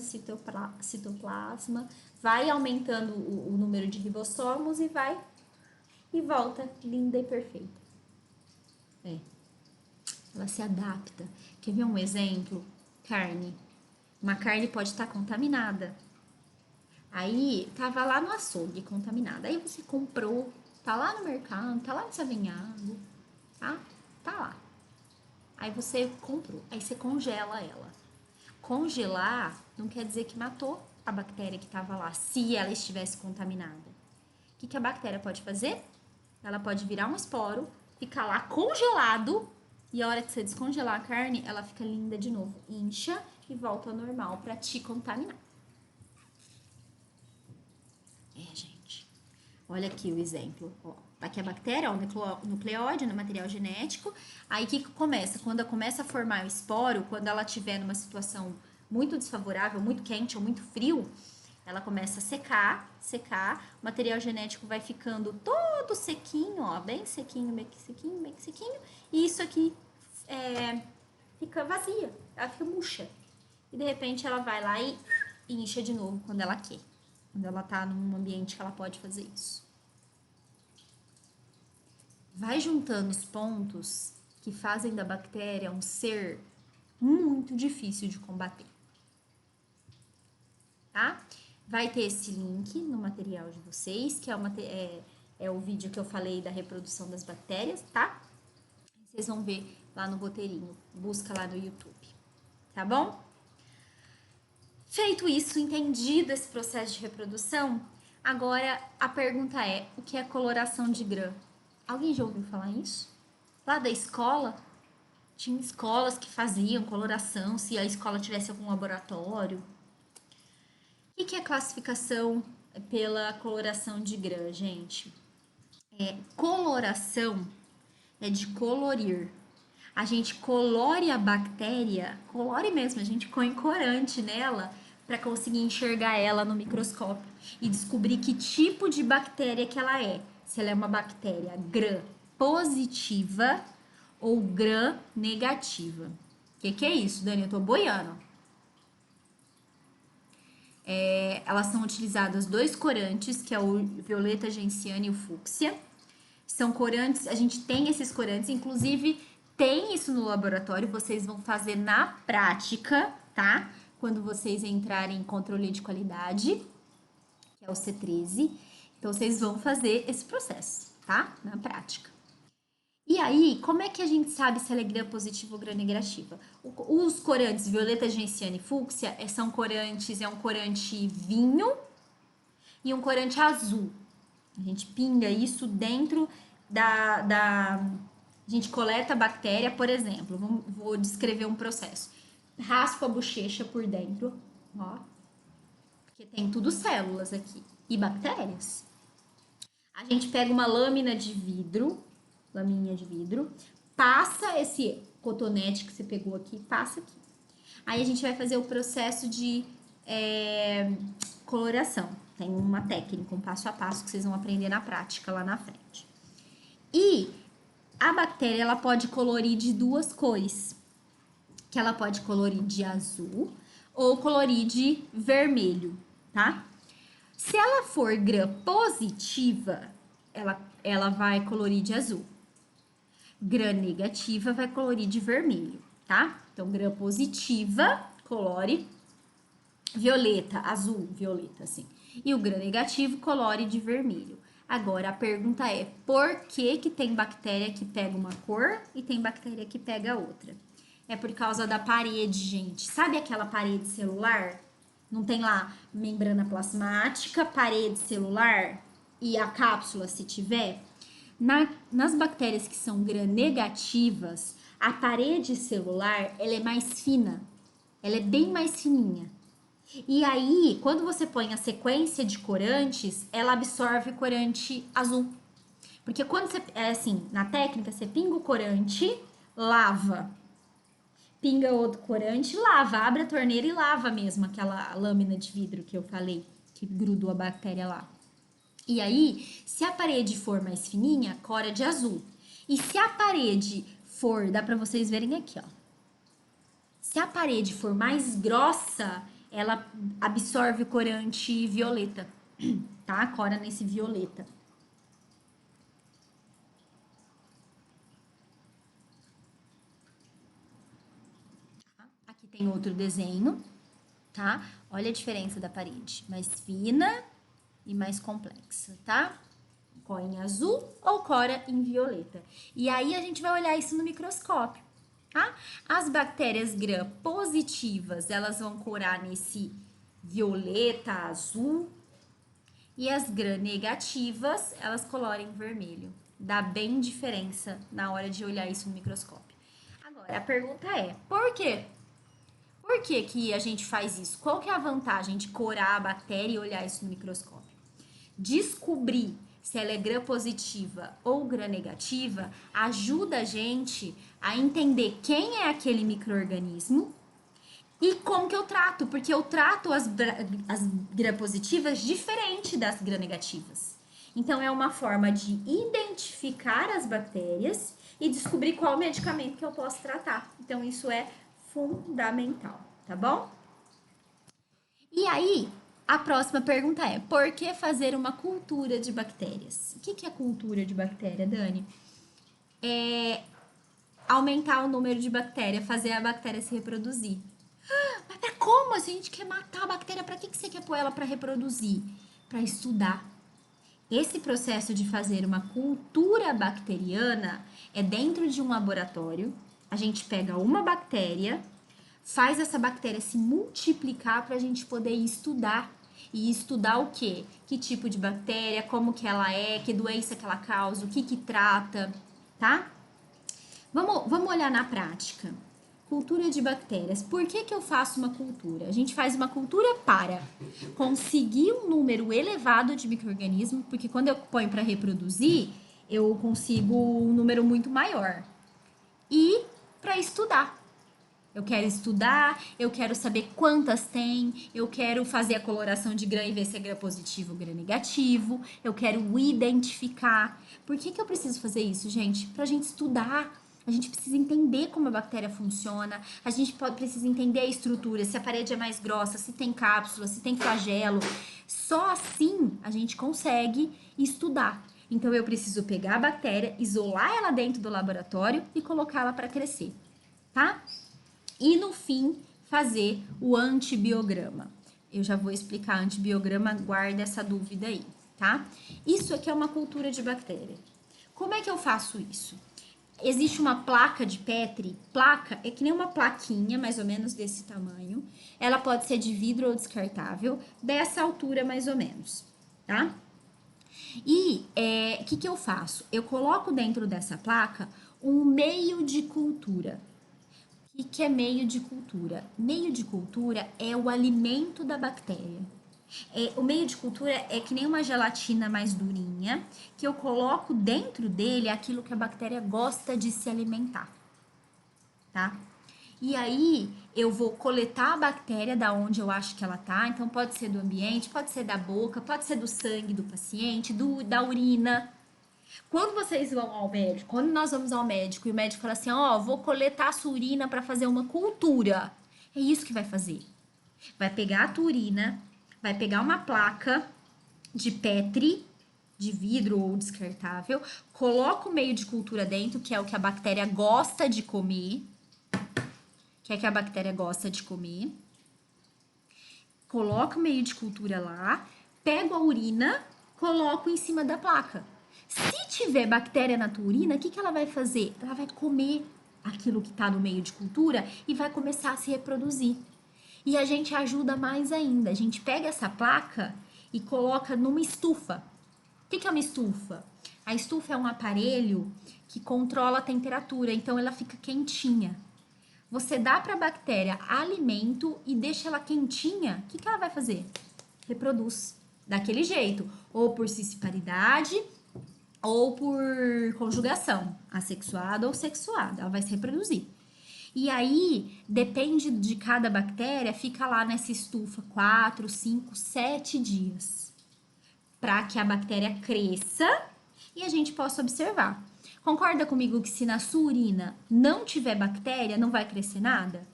citoplasma, vai aumentando o número de ribossomos e volta linda e perfeita. Ela se adapta. Quer ver um exemplo? Carne. Uma carne pode estar contaminada. Aí tava lá no açougue contaminada. Aí você comprou, tá lá no mercado, tá lá no savinhado, tá? Tá lá. Aí você comprou, aí você congela ela. Congelar não quer dizer que matou a bactéria que estava lá, se ela estivesse contaminada. O que a bactéria pode fazer? Ela pode virar um esporo, ficar lá congelado, e a hora que você descongelar a carne, ela fica linda de novo, incha e volta ao normal para te contaminar. Gente. Olha aqui o exemplo. Ó, aqui a bactéria, ó, o nucleóide, no material genético. Aí o que começa? Quando começa a formar o esporo, quando ela estiver numa situação muito desfavorável, muito quente ou muito frio, ela começa a secar, o material genético vai ficando todo sequinho, ó, bem sequinho, e isso aqui fica vazia, ela fica murcha. E de repente ela vai lá e incha de novo quando ela quer. Quando ela tá num ambiente que ela pode fazer isso. Vai juntando os pontos que fazem da bactéria um ser muito difícil de combater. Tá? Vai ter esse link no material de vocês, que é o vídeo que eu falei da reprodução das bactérias, tá? Vocês vão ver lá no roteirinho. Busca lá no YouTube. Tá bom? Feito isso, entendido esse processo de reprodução, agora a pergunta é: o que é coloração de grã? Alguém já ouviu falar isso? Lá da escola, tinha escolas que faziam coloração, se a escola tivesse algum laboratório. O que é classificação pela coloração de grã, gente? Coloração é de colorir. A gente colore a bactéria, colore mesmo, a gente põe corante nela para conseguir enxergar ela no microscópio e descobrir que tipo de bactéria que ela é. Se ela é uma bactéria gram positiva ou gram negativa. O que é isso, Dani? Eu tô boiando. Elas são utilizadas dois corantes, que é o violeta genciana e o fúcsia. São corantes, a gente tem esses corantes, inclusive tem isso no laboratório, vocês vão fazer na prática, tá? Quando vocês entrarem em controle de qualidade, que é o C13. Então, vocês vão fazer esse processo, tá? Na prática. E aí, como é que a gente sabe se ela é gram positiva ou gram negativa? Os corantes violeta, genciana e fúcsia são corantes, é um corante vinho e um corante azul. A gente pinga isso dentro a gente coleta a bactéria, por exemplo. Vou descrever um processo. Raspa a bochecha por dentro, ó. Porque tem tudo células aqui. E bactérias. A gente pega uma lâmina de vidro, laminha de vidro, passa esse cotonete que você pegou aqui, passa aqui. Aí a gente vai fazer o processo de coloração. Tem uma técnica, um passo a passo que vocês vão aprender na prática lá na frente. E a bactéria, ela pode colorir de duas cores. Que ela pode colorir de azul ou colorir de vermelho, tá? Se ela for gram positiva, ela vai colorir de azul. Gram negativa vai colorir de vermelho, tá? Então, gram positiva, colore violeta, azul, violeta, assim. E o gram negativo, colore de vermelho. Agora, a pergunta é, por que tem bactéria que pega uma cor e tem bactéria que pega outra? É por causa da parede, gente. Sabe aquela parede celular? Não tem lá membrana plasmática, parede celular e a cápsula, se tiver? Nas bactérias que são gram-negativas, a parede celular, ela é mais fina. Ela é bem mais fininha. E aí, quando você põe a sequência de corantes, ela absorve corante azul. Porque quando você, assim, na técnica, você pinga o corante, lava. Pinga outro corante, lava. Abre a torneira e lava mesmo aquela lâmina de vidro que eu falei, que grudou a bactéria lá. E aí, se a parede for mais fininha, cora de azul. E se a parede for, dá pra vocês verem aqui, ó. Se a parede for mais grossa, ela absorve o corante violeta, tá? Cora nesse violeta. Aqui tem outro desenho, tá? Olha a diferença da parede, mais fina e mais complexa, tá? Cora em azul ou cora em violeta. E aí a gente vai olhar isso no microscópio, tá? As bactérias gram positivas, elas vão corar nesse violeta, azul, e as gram negativas, elas coloram em vermelho. Dá bem diferença na hora de olhar isso no microscópio. Agora, a pergunta é, por quê? Por que que a gente faz isso? Qual que é a vantagem de corar a bactéria e olhar isso no microscópio? Descobrir se ela é gram positiva ou gram negativa ajuda a gente a entender quem é aquele micro-organismo e como que eu trato, porque eu trato as gram positivas diferente das gram negativas. Então, é uma forma de identificar as bactérias e descobrir qual medicamento que eu posso tratar. Então, isso é fundamental, tá bom? E aí, a próxima pergunta é, por que fazer uma cultura de bactérias? O que é cultura de bactéria, Dani? É aumentar o número de bactérias, fazer a bactéria se reproduzir. Mas como? Se a gente quer matar a bactéria, para que você quer pôr ela para reproduzir? Para estudar. Esse processo de fazer uma cultura bacteriana é dentro de um laboratório. A gente pega uma bactéria, faz essa bactéria se multiplicar para a gente poder estudar. E estudar o quê? Que tipo de bactéria, como que ela é, que doença que ela causa, o que que trata, tá? Vamos olhar na prática. Cultura de bactérias. Por que que eu faço uma cultura? A gente faz uma cultura para conseguir um número elevado de micro-organismos, porque quando eu ponho para reproduzir, eu consigo um número muito maior. E para estudar. Eu quero estudar, eu quero saber quantas tem, eu quero fazer a coloração de gram e ver se é gram positivo ou gram negativo, eu quero identificar. Por que que eu preciso fazer isso, gente? Pra gente estudar. A gente precisa entender como a bactéria funciona, a gente precisa entender a estrutura, se a parede é mais grossa, se tem cápsula, se tem flagelo. Só assim a gente consegue estudar. Então eu preciso pegar a bactéria, isolar ela dentro do laboratório e colocá-la para crescer, tá? E no fim, fazer o antibiograma. Eu já vou explicar antibiograma, guarda essa dúvida aí, tá? Isso aqui é uma cultura de bactéria. Como é que eu faço isso? Existe uma placa de Petri. Placa é que nem uma plaquinha, mais ou menos desse tamanho. Ela pode ser de vidro ou descartável, dessa altura mais ou menos, tá? E o que eu faço? Eu coloco dentro dessa placa um meio de cultura. O que é meio de cultura? Meio de cultura é o alimento da bactéria. O meio de cultura é que nem uma gelatina mais durinha, que eu coloco dentro dele aquilo que a bactéria gosta de se alimentar, tá? E aí eu vou coletar a bactéria da onde eu acho que ela tá, então pode ser do ambiente, pode ser da boca, pode ser do sangue do paciente, da urina. Quando vocês vão ao médico, quando nós vamos ao médico e o médico fala assim, ó, vou coletar a sua urina para fazer uma cultura, é isso que vai fazer. Vai pegar a tua urina, vai pegar uma placa de Petri, de vidro ou descartável, coloca o meio de cultura dentro, que é o que a bactéria gosta de comer, coloca o meio de cultura lá, pego a urina, coloco em cima da placa. Se tiver bactéria na tua urina, o que ela vai fazer? Ela vai comer aquilo que está no meio de cultura e vai começar a se reproduzir. E a gente ajuda mais ainda. A gente pega essa placa e coloca numa estufa. O que é uma estufa? A estufa é um aparelho que controla a temperatura, então ela fica quentinha. Você dá para a bactéria alimento e deixa ela quentinha, o que ela vai fazer? Reproduz daquele jeito, ou por cisparidade, ou por conjugação, assexuada ou sexuada, ela vai se reproduzir. E aí, depende de cada bactéria, fica lá nessa estufa 4, 5, 7 dias, para que a bactéria cresça e a gente possa observar. Concorda comigo que se na sua urina não tiver bactéria, não vai crescer nada?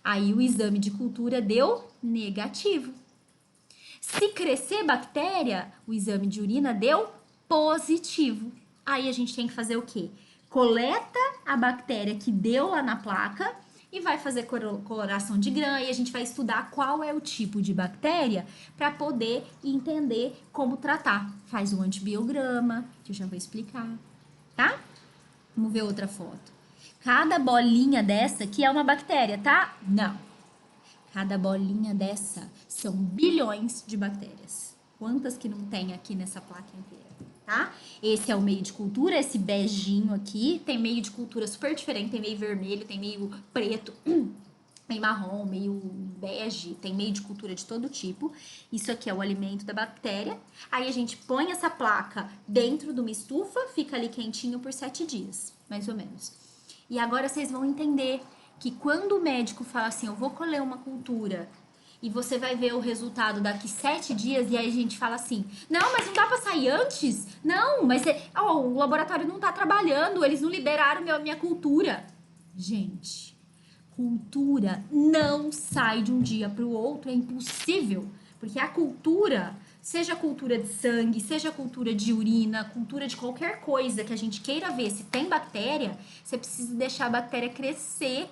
Aí o exame de cultura deu negativo. Se crescer bactéria, o exame de urina deu positivo. Aí a gente tem que fazer o quê? Coleta a bactéria que deu lá na placa e vai fazer coloração de gram e a gente vai estudar qual é o tipo de bactéria para poder entender como tratar. Faz o antibiograma, que eu já vou explicar, tá? Vamos ver outra foto. Cada bolinha dessa aqui é uma bactéria, tá? Não. Cada bolinha dessa são bilhões de bactérias. Quantas que não tem aqui nessa placa inteira, tá? Esse é o meio de cultura, esse beijinho aqui. Tem meio de cultura super diferente, tem meio vermelho, tem meio preto, meio marrom, meio bege, tem meio de cultura de todo tipo. Isso aqui é o alimento da bactéria. Aí a gente põe essa placa dentro de uma estufa, fica ali quentinho por 7 dias, mais ou menos. E agora vocês vão entender que quando o médico fala assim, eu vou colher uma cultura e você vai ver o resultado daqui 7 dias, e aí a gente fala assim, não, mas não dá pra sair antes? Não, mas o laboratório não tá trabalhando, eles não liberaram minha cultura. Gente, cultura não sai de um dia pro outro, é impossível, porque a cultura, seja cultura de sangue, seja cultura de urina, cultura de qualquer coisa que a gente queira ver se tem bactéria, você precisa deixar a bactéria crescer.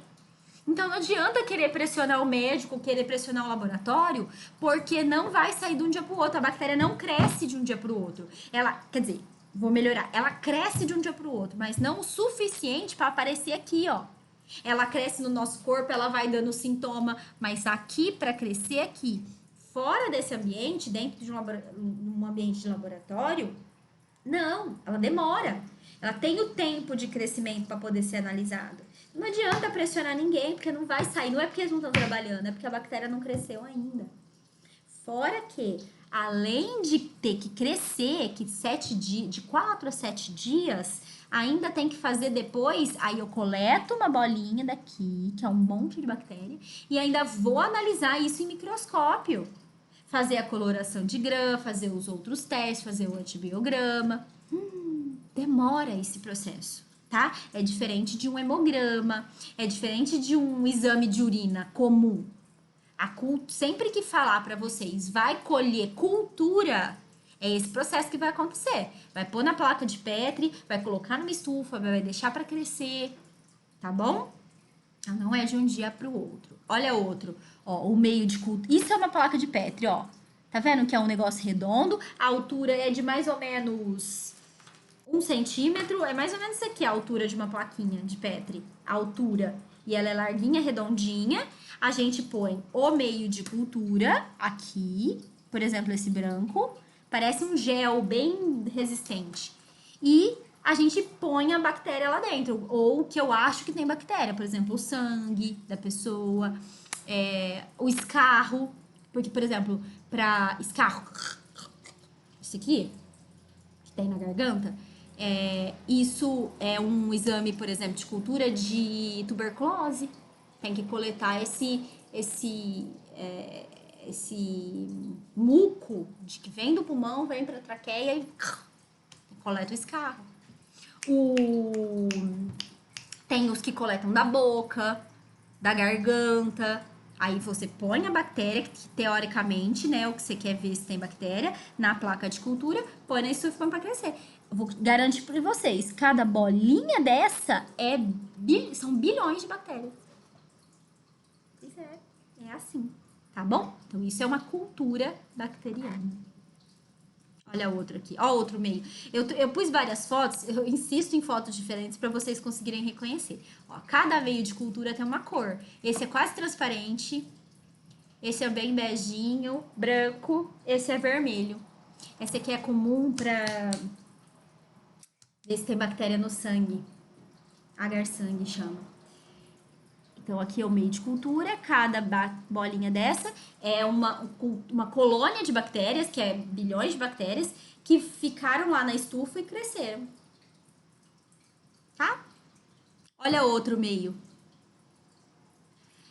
Então não adianta querer pressionar o médico, querer pressionar o laboratório, porque não vai sair de um dia para o outro. A bactéria não cresce de um dia para o outro. Ela, quer dizer, vou melhorar. Ela cresce de um dia para o outro, mas não o suficiente para aparecer aqui, ó. Ela cresce no nosso corpo, ela vai dando sintoma, mas aqui, para crescer aqui, fora desse ambiente, dentro de um ambiente de laboratório, não, ela demora. Ela tem o tempo de crescimento para poder ser analisado. Não adianta pressionar ninguém, porque não vai sair. Não é porque eles não estão trabalhando, é porque a bactéria não cresceu ainda. Fora que, além de ter que crescer, que 7 dias, de 4 a 7 dias, ainda tem que fazer depois, aí eu coleto uma bolinha daqui, que é um monte de bactéria, e ainda vou analisar isso em microscópio. Fazer a coloração de Gram, fazer os outros testes, fazer o antibiograma. Demora esse processo, tá? É diferente de um hemograma, é diferente de um exame de urina comum. Sempre que falar para vocês, vai colher cultura, é esse processo que vai acontecer. Vai pôr na placa de Petri, vai colocar numa estufa, vai deixar para crescer, tá bom? Não é de um dia para o outro. Olha outro, ó, o meio de cultura. Isso é uma placa de Petri, ó. Tá vendo que é um negócio redondo? A altura é de mais ou menos 1 centímetro. É mais ou menos isso aqui, a altura de uma plaquinha de Petri. A altura. E ela é larguinha, redondinha. A gente põe o meio de cultura aqui. Por exemplo, esse branco. Parece um gel bem resistente. E a gente põe a bactéria lá dentro. Ou o que eu acho que tem bactéria. Por exemplo, o sangue da pessoa. O escarro. Porque, por exemplo, para escarro, isso aqui, que tem na garganta, isso é um exame, por exemplo, de cultura de tuberculose. Tem que coletar esse muco que vem do pulmão, vem para a traqueia e coleta o escarro. Tem os que coletam da boca, da garganta. Aí você põe a bactéria, que teoricamente, né, o que você quer ver se tem bactéria, na placa de cultura, põe na estufa para crescer. Eu vou garantir para vocês, cada bolinha dessa são bilhões de bactérias. Pois é assim, tá bom? Então isso é uma cultura bacteriana. Olha outro aqui, ó outro meio. Eu pus várias fotos, eu insisto em fotos diferentes para vocês conseguirem reconhecer. Ó, cada veio de cultura tem uma cor. Esse é quase transparente, esse é bem beijinho, branco, esse é vermelho. Esse aqui é comum para ver se tem bactéria no sangue. Agar-sangue chama. Então, aqui é o meio de cultura, cada bolinha dessa é uma colônia de bactérias, que é bilhões de bactérias, que ficaram lá na estufa e cresceram. Tá? Olha outro meio.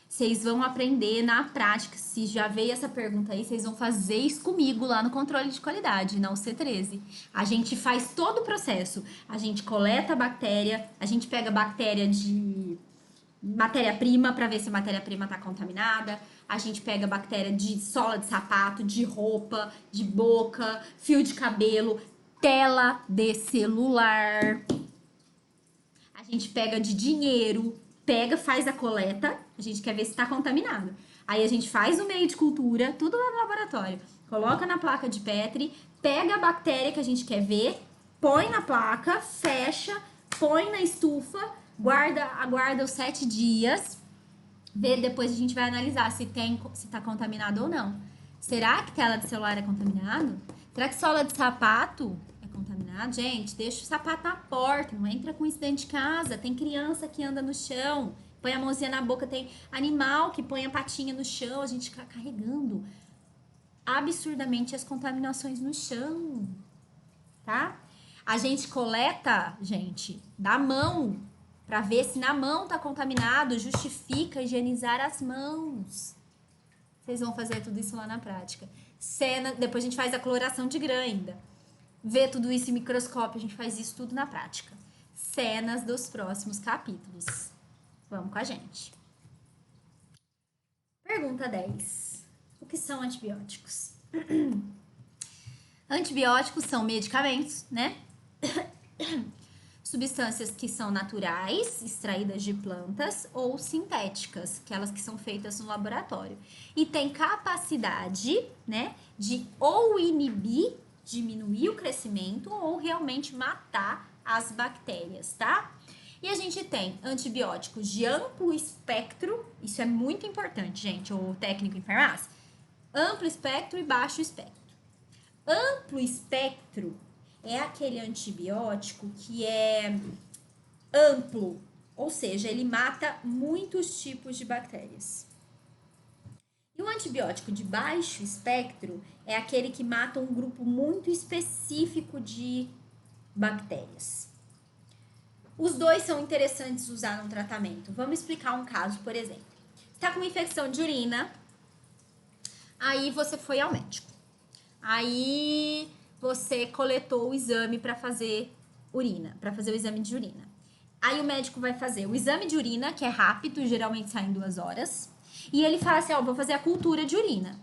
Vocês vão aprender na prática. Se já veio essa pergunta aí, vocês vão fazer isso comigo lá no controle de qualidade, na UC13. A gente faz todo o processo. A gente coleta a bactéria, a gente pega a bactéria de matéria-prima para ver se a matéria-prima está contaminada. A gente pega bactéria de sola de sapato, de roupa, de boca, fio de cabelo, tela de celular. A gente pega de dinheiro, faz a coleta. A gente quer ver se está contaminado. Aí a gente faz o meio de cultura, tudo lá no laboratório. Coloca na placa de Petri, pega a bactéria que a gente quer ver, põe na placa, fecha, põe na estufa, aguarda os 7 dias, depois a gente vai analisar se tá contaminado ou não. Será que tela de celular é contaminado? Será que sola de sapato é contaminado? Gente, deixa o sapato na porta, não entra com isso dentro de casa. Tem criança que anda no chão, põe a mãozinha na boca, tem animal que põe a patinha no chão, a gente fica carregando absurdamente as contaminações no chão, tá? A gente coleta, gente, da mão, para ver se na mão tá contaminado, justifica higienizar as mãos. Vocês vão fazer tudo isso lá na prática. Depois a gente faz a coloração de Gram ainda. Vê tudo isso em microscópio, a gente faz isso tudo na prática. Cenas dos próximos capítulos. Vamos com a gente. Pergunta 10. O que são antibióticos? Antibióticos são medicamentos, né? Substâncias que são naturais, extraídas de plantas, ou sintéticas, aquelas que são feitas no laboratório. E tem capacidade, né, de ou inibir, diminuir o crescimento, ou realmente matar as bactérias, tá? E a gente tem antibióticos de amplo espectro, isso é muito importante, gente, o técnico em farmácia. Amplo espectro e baixo espectro. Amplo espectro é aquele antibiótico que é amplo, ou seja, ele mata muitos tipos de bactérias. E o antibiótico de baixo espectro é aquele que mata um grupo muito específico de bactérias. Os dois são interessantes usar no tratamento. Vamos explicar um caso, por exemplo. Você está com uma infecção de urina, aí você foi ao médico. Aí você coletou o exame para fazer urina, para fazer o exame de urina. Aí o médico vai fazer o exame de urina, que é rápido, geralmente sai em 2 horas. E ele fala assim, ó, vou fazer a cultura de urina.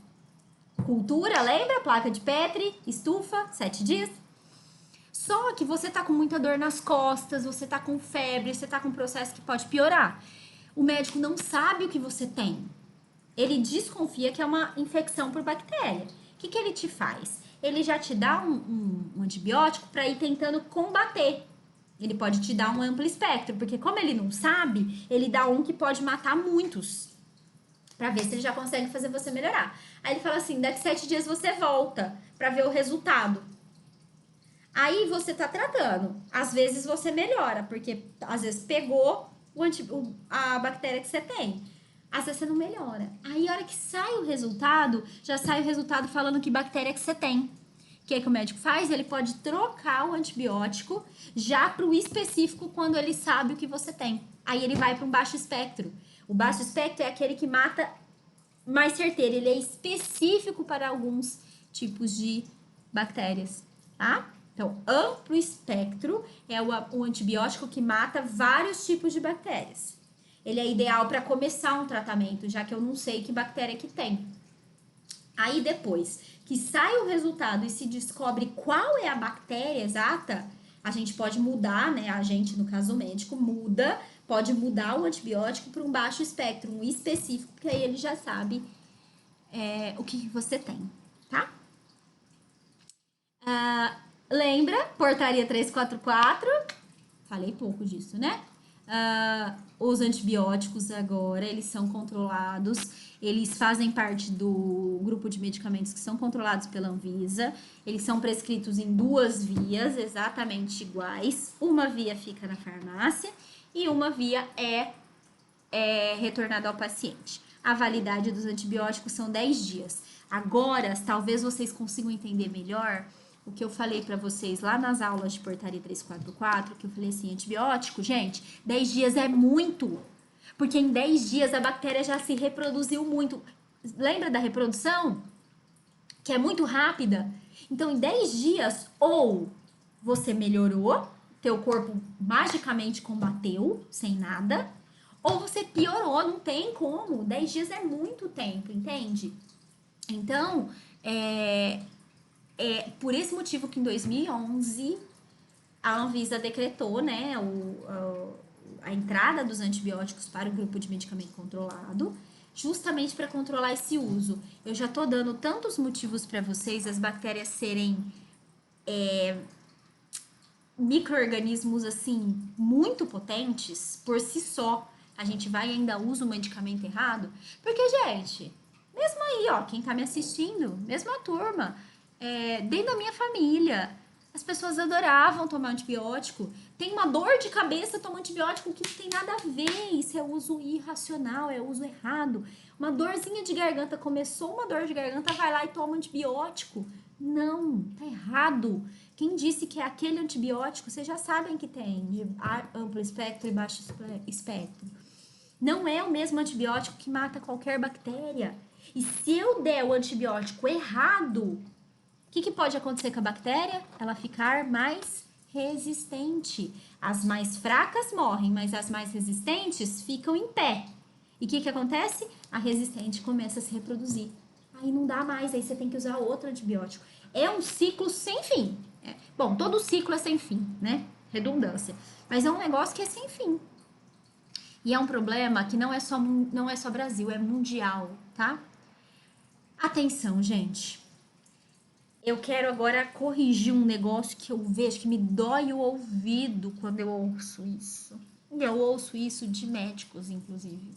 Cultura, lembra? Placa de Petri, estufa, 7 dias. Só que você tá com muita dor nas costas, você tá com febre, você tá com um processo que pode piorar. O médico não sabe o que você tem. Ele desconfia que é uma infecção por bactéria. O que ele te faz? Ele já te dá um antibiótico para ir tentando combater. Ele pode te dar um amplo espectro, porque como ele não sabe, ele dá um que pode matar muitos. Pra ver se ele já consegue fazer você melhorar. Aí ele fala assim, daqui 7 dias você volta pra ver o resultado. Aí você tá tratando. Às vezes você melhora, porque às vezes pegou a bactéria que você tem. Às vezes você não melhora. Aí a hora que sai o resultado, já sai o resultado falando que bactéria que você tem. O que o médico faz? Ele pode trocar o antibiótico já pro específico quando ele sabe o que você tem. Aí ele vai para um baixo espectro. O baixo espectro é aquele que mata mais certeiro. Ele é específico para alguns tipos de bactérias, tá? Então, amplo espectro é o antibiótico que mata vários tipos de bactérias. Ele é ideal para começar um tratamento, já que eu não sei que bactéria que tem. Aí depois que sai o resultado e se descobre qual é a bactéria exata, a gente pode mudar, né? A gente, no caso o médico, pode mudar o antibiótico para um baixo espectro, um específico, porque aí ele já sabe o que você tem, tá? Lembra? Portaria 344. Falei pouco disso, né? Os antibióticos agora, eles são controlados, eles fazem parte do grupo de medicamentos que são controlados pela Anvisa, eles são prescritos em 2 vias exatamente iguais, uma via fica na farmácia e uma via é retornada ao paciente. A validade dos antibióticos são 10 dias. Agora, talvez vocês consigam entender melhor o que eu falei para vocês lá nas aulas de portaria 344, que eu falei assim, antibiótico, gente, 10 dias é muito, porque em 10 dias a bactéria já se reproduziu muito. Lembra da reprodução? Que é muito rápida. Então, em 10 dias, ou você melhorou, teu corpo magicamente combateu, sem nada, ou você piorou, não tem como. 10 dias é muito tempo, entende? Então, é por esse motivo que em 2011 a Anvisa decretou, né, a entrada dos antibióticos para o grupo de medicamento controlado, justamente para controlar esse uso. Eu já tô dando tantos motivos para vocês, as bactérias serem micro-organismos assim muito potentes por si só. A gente vai e ainda usa o medicamento errado, porque, gente, mesmo aí, ó, quem tá me assistindo, mesmo a turma, dentro da minha família, as pessoas adoravam tomar antibiótico. Tem uma dor de cabeça, toma antibiótico que não tem nada a ver. Isso é uso irracional, é uso errado. Uma dorzinha de garganta, começou uma dor de garganta, vai lá e toma antibiótico. Não, tá errado. Quem disse que é aquele antibiótico, vocês já sabem que tem de amplo espectro e baixo espectro. Não é o mesmo antibiótico que mata qualquer bactéria. E se eu der o antibiótico errado, o que pode acontecer com a bactéria? Ela ficar mais resistente. As mais fracas morrem, mas as mais resistentes ficam em pé. E o que acontece? A resistente começa a se reproduzir. Aí não dá mais, aí você tem que usar outro antibiótico. É um ciclo sem fim. Bom, todo ciclo é sem fim, né? Redundância. Mas é um negócio que é sem fim. E é um problema que não é só Brasil, é mundial, tá? Atenção, gente. Eu quero agora corrigir um negócio que eu vejo que me dói o ouvido quando eu ouço isso. Eu ouço isso de médicos, inclusive.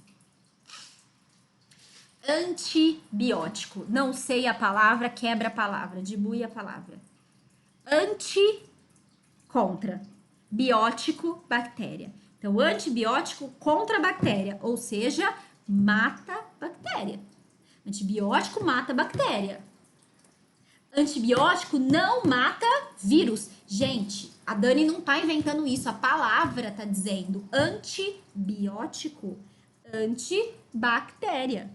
Antibiótico. Não sei a palavra, quebra a palavra, dibui a palavra. Anti, contra. Biótico, bactéria. Então, antibiótico contra bactéria, ou seja, mata bactéria. Antibiótico mata bactéria. Antibiótico não mata vírus. Gente, a Dani não tá inventando isso, a palavra tá dizendo antibiótico, antibactéria.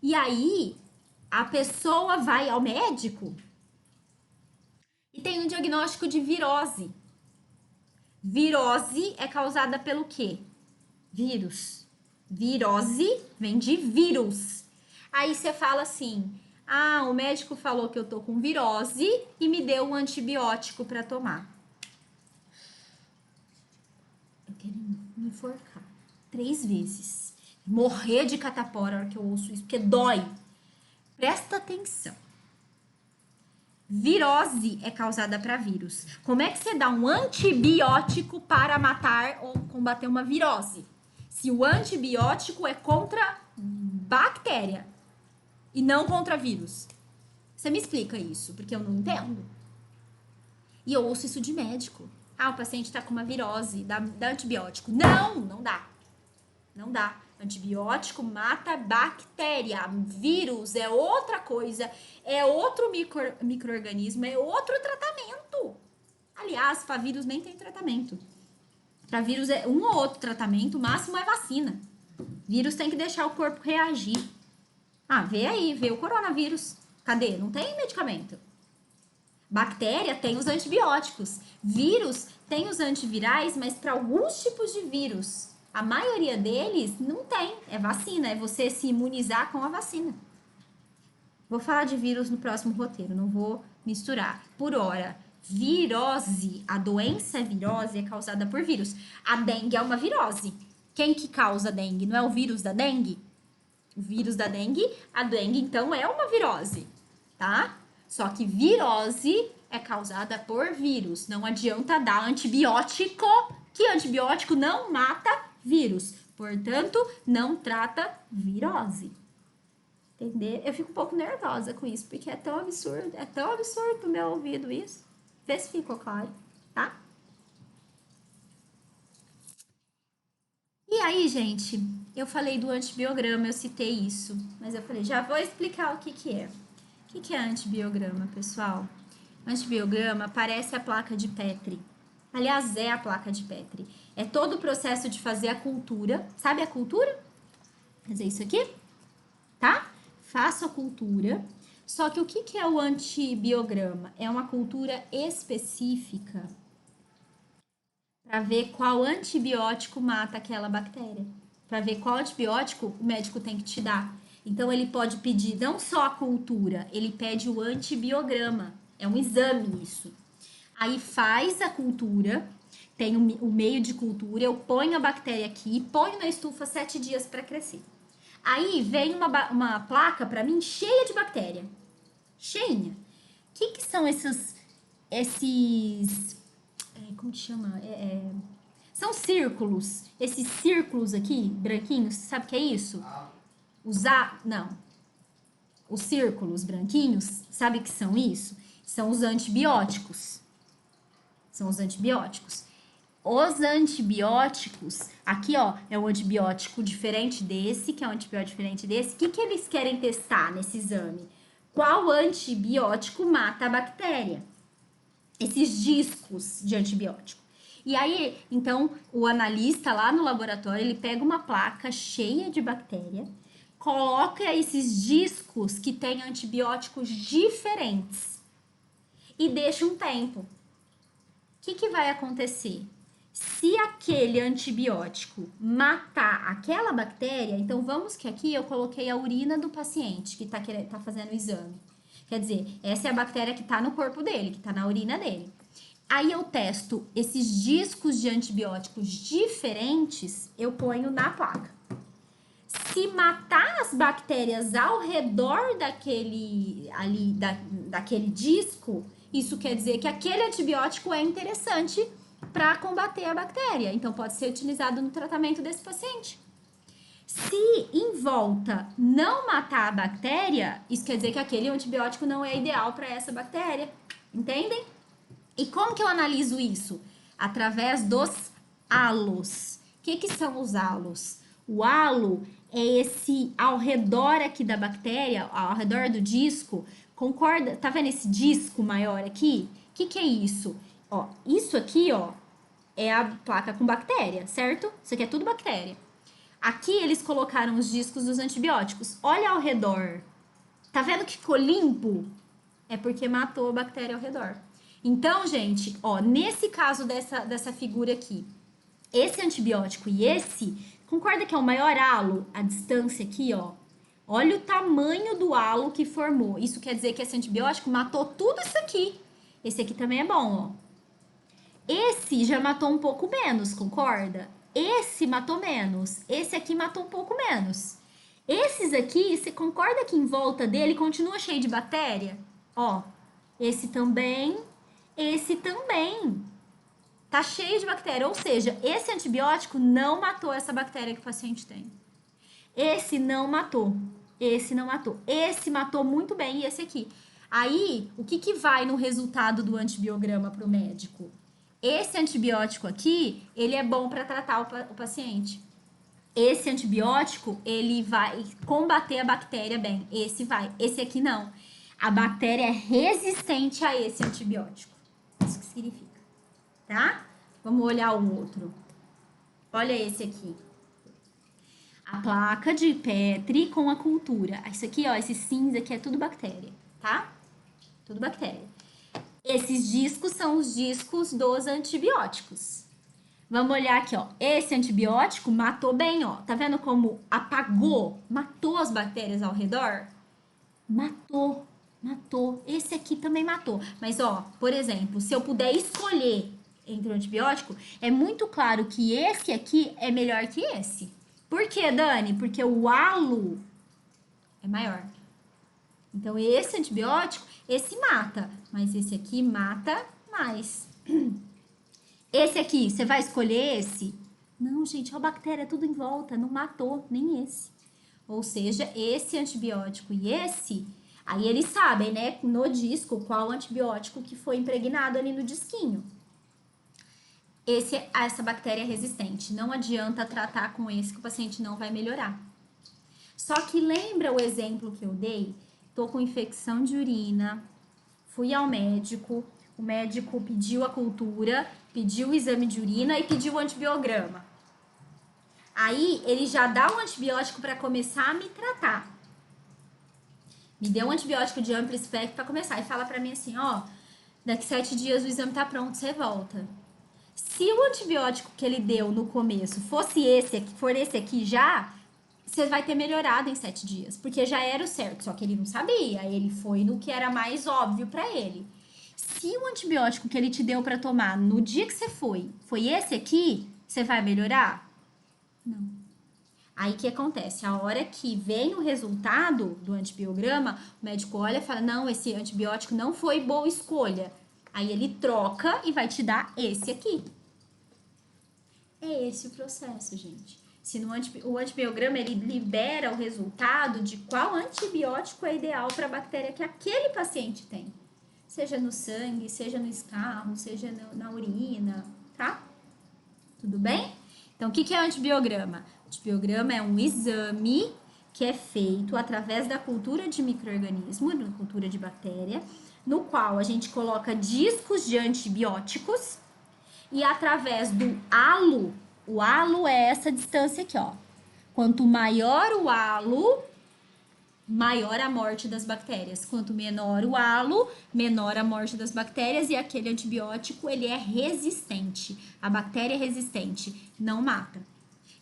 E aí, a pessoa vai ao médico e tem um diagnóstico de virose. Virose é causada pelo quê? Vírus. Virose vem de vírus. Aí você fala assim: ah, o médico falou que eu tô com virose e me deu um antibiótico para tomar. Eu quero me enforcar 3 vezes. Morrer de catapora na hora que eu ouço isso, porque dói. Presta atenção. Virose é causada para vírus. Como é que você dá um antibiótico para matar ou combater uma virose? Se o antibiótico é contra bactéria e não contra vírus. Você me explica isso, porque eu não entendo. E eu ouço isso de médico. Ah, o paciente tá com uma virose, dá antibiótico. Não, não dá. Não dá. Antibiótico mata bactéria. Vírus é outra coisa, é outro micro-organismo, é outro tratamento. Aliás, para vírus nem tem tratamento. Para vírus é um ou outro tratamento, o máximo é vacina. Vírus tem que deixar o corpo reagir. Ah, vê aí, vê o coronavírus. Cadê? Não tem medicamento. Bactéria tem os antibióticos. Vírus tem os antivirais, mas para alguns tipos de vírus. A maioria deles não tem. É vacina, é você se imunizar com a vacina. Vou falar de vírus no próximo roteiro, não vou misturar. Por hora, virose, a doença virose é causada por vírus. A dengue é uma virose. Quem que causa dengue? Não é o vírus da dengue? O vírus da dengue, a dengue então é uma virose, tá? Só que virose é causada por vírus. Não adianta dar antibiótico, que antibiótico não mata vírus. Portanto, não trata virose. Entender? Eu fico um pouco nervosa com isso, porque é tão absurdo pro meu ouvido isso. Vê se ficou claro, tá? E aí, gente, eu falei do antibiograma, eu citei isso, mas eu falei, já vou explicar o que que é. O que é antibiograma, pessoal? Antibiograma parece a placa de Petri. Aliás, é a placa de Petri. É todo o processo de fazer a cultura. Sabe a cultura? Fazer isso aqui, tá? Faço a cultura. Só que o que é o antibiograma? É uma cultura específica para ver qual antibiótico mata aquela bactéria. Para ver qual antibiótico o médico tem que te dar. Então, ele pode pedir não só a cultura, ele pede o antibiograma. É um exame isso. Aí faz a cultura, tem o meio de cultura, eu ponho a bactéria aqui, ponho na estufa 7 dias para crescer. Aí vem uma placa para mim cheia de bactéria. Cheinha. O que são esses como que chama? São círculos. Esses círculos aqui, branquinhos, sabe o que é isso? Não. Os círculos branquinhos, sabe o que são isso? São os antibióticos. São os antibióticos. Os antibióticos, aqui ó, é um antibiótico diferente desse, que é um antibiótico diferente desse. O que eles querem testar nesse exame? Qual antibiótico mata a bactéria? Esses discos de antibiótico. E aí, então, o analista lá no laboratório, ele pega uma placa cheia de bactéria, coloca esses discos que têm antibióticos diferentes e deixa um tempo. O que vai acontecer? Se aquele antibiótico matar aquela bactéria, então vamos que aqui eu coloquei a urina do paciente que tá fazendo o exame. Quer dizer, essa é a bactéria que tá no corpo dele, que tá na urina dele. Aí eu testo esses discos de antibióticos diferentes, eu ponho na placa. Se matar as bactérias ao redor daquele disco, isso quer dizer que aquele antibiótico é interessante para combater a bactéria. Então, pode ser utilizado no tratamento desse paciente. Se em volta não matar a bactéria, isso quer dizer que aquele antibiótico não é ideal para essa bactéria. Entendem? E como que eu analiso isso? Através dos halos. O que são os halos? O halo é esse ao redor aqui da bactéria, ao redor do disco. Concorda? Tá vendo esse disco maior aqui? O que é isso? Ó, isso aqui, ó, é a placa com bactéria, certo? Isso aqui é tudo bactéria. Aqui eles colocaram os discos dos antibióticos. Olha ao redor. Tá vendo que ficou limpo? É porque matou a bactéria ao redor. Então, gente, ó, nesse caso dessa figura aqui, esse antibiótico e esse, concorda que é o maior halo? A distância aqui, ó. Olha o tamanho do halo que formou. Isso quer dizer que esse antibiótico matou tudo isso aqui. Esse aqui também é bom, ó. Esse já matou um pouco menos, concorda? Esse matou menos. Esse aqui matou um pouco menos. Esses aqui, você concorda que em volta dele continua cheio de bactéria? Ó, esse também, esse também. Tá cheio de bactéria. Ou seja, esse antibiótico não matou essa bactéria que o paciente tem. Esse não matou. Esse não matou. Esse matou muito bem e esse aqui. Aí, o que vai no resultado do antibiograma para o médico? Esse antibiótico aqui, ele é bom para tratar o paciente. Esse antibiótico, ele vai combater a bactéria bem. Esse vai. Esse aqui não. A bactéria é resistente a esse antibiótico. Isso que significa, tá? Vamos olhar o outro. Olha esse aqui. A placa de Petri com a cultura. Isso aqui, ó, esse cinza aqui é tudo bactéria, tá? Tudo bactéria. Esses discos são os discos dos antibióticos. Vamos olhar aqui, ó. Esse antibiótico matou bem, ó. Tá vendo como apagou? Matou as bactérias ao redor? Matou, matou. Esse aqui também matou. Mas, ó, por exemplo, se eu puder escolher entre o antibiótico, é muito claro que esse aqui é melhor que esse. Por quê, Dani? Porque o halo é maior. Então, esse antibiótico, esse mata. Mas esse aqui mata mais. Esse aqui, você vai escolher esse? Não, gente, a bactéria é tudo em volta, não matou nem esse. Ou seja, esse antibiótico e esse, aí eles sabem, né, no disco, qual antibiótico que foi impregnado ali no disquinho. Essa bactéria é resistente. Não adianta tratar com esse que o paciente não vai melhorar. Só que lembra o exemplo que eu dei? Tô com infecção de urina, fui ao médico, o médico pediu a cultura, pediu o exame de urina e pediu o antibiograma. Aí, ele já dá um antibiótico para começar a me tratar. Me deu um antibiótico de amplo espectro para começar. E fala para mim assim, ó, daqui 7 dias o exame tá pronto, você volta. Se o antibiótico que ele deu no começo fosse esse aqui, for esse aqui já, você vai ter melhorado em 7 dias. Porque já era o certo, só que ele não sabia. Ele foi no que era mais óbvio para ele. Se o antibiótico que ele te deu para tomar no dia que você foi esse aqui, você vai melhorar? Não. Aí o que acontece? A hora que vem o resultado do antibiograma, o médico olha e fala: não, esse antibiótico não foi boa escolha. Aí ele troca e vai te dar esse aqui. É esse o processo, gente. Se o antibiograma ele libera o resultado de qual antibiótico é ideal para a bactéria que aquele paciente tem. Seja no sangue, seja no escarro, seja na urina, tá? Tudo bem? Então, o que é o antibiograma? O antibiograma é um exame que é feito através da cultura de micro-organismo, da cultura de bactéria, no qual a gente coloca discos de antibióticos e através do halo, o halo é essa distância aqui, ó. Quanto maior o halo, maior a morte das bactérias. Quanto menor o halo, menor a morte das bactérias e aquele antibiótico, ele é resistente. A bactéria é resistente, não mata.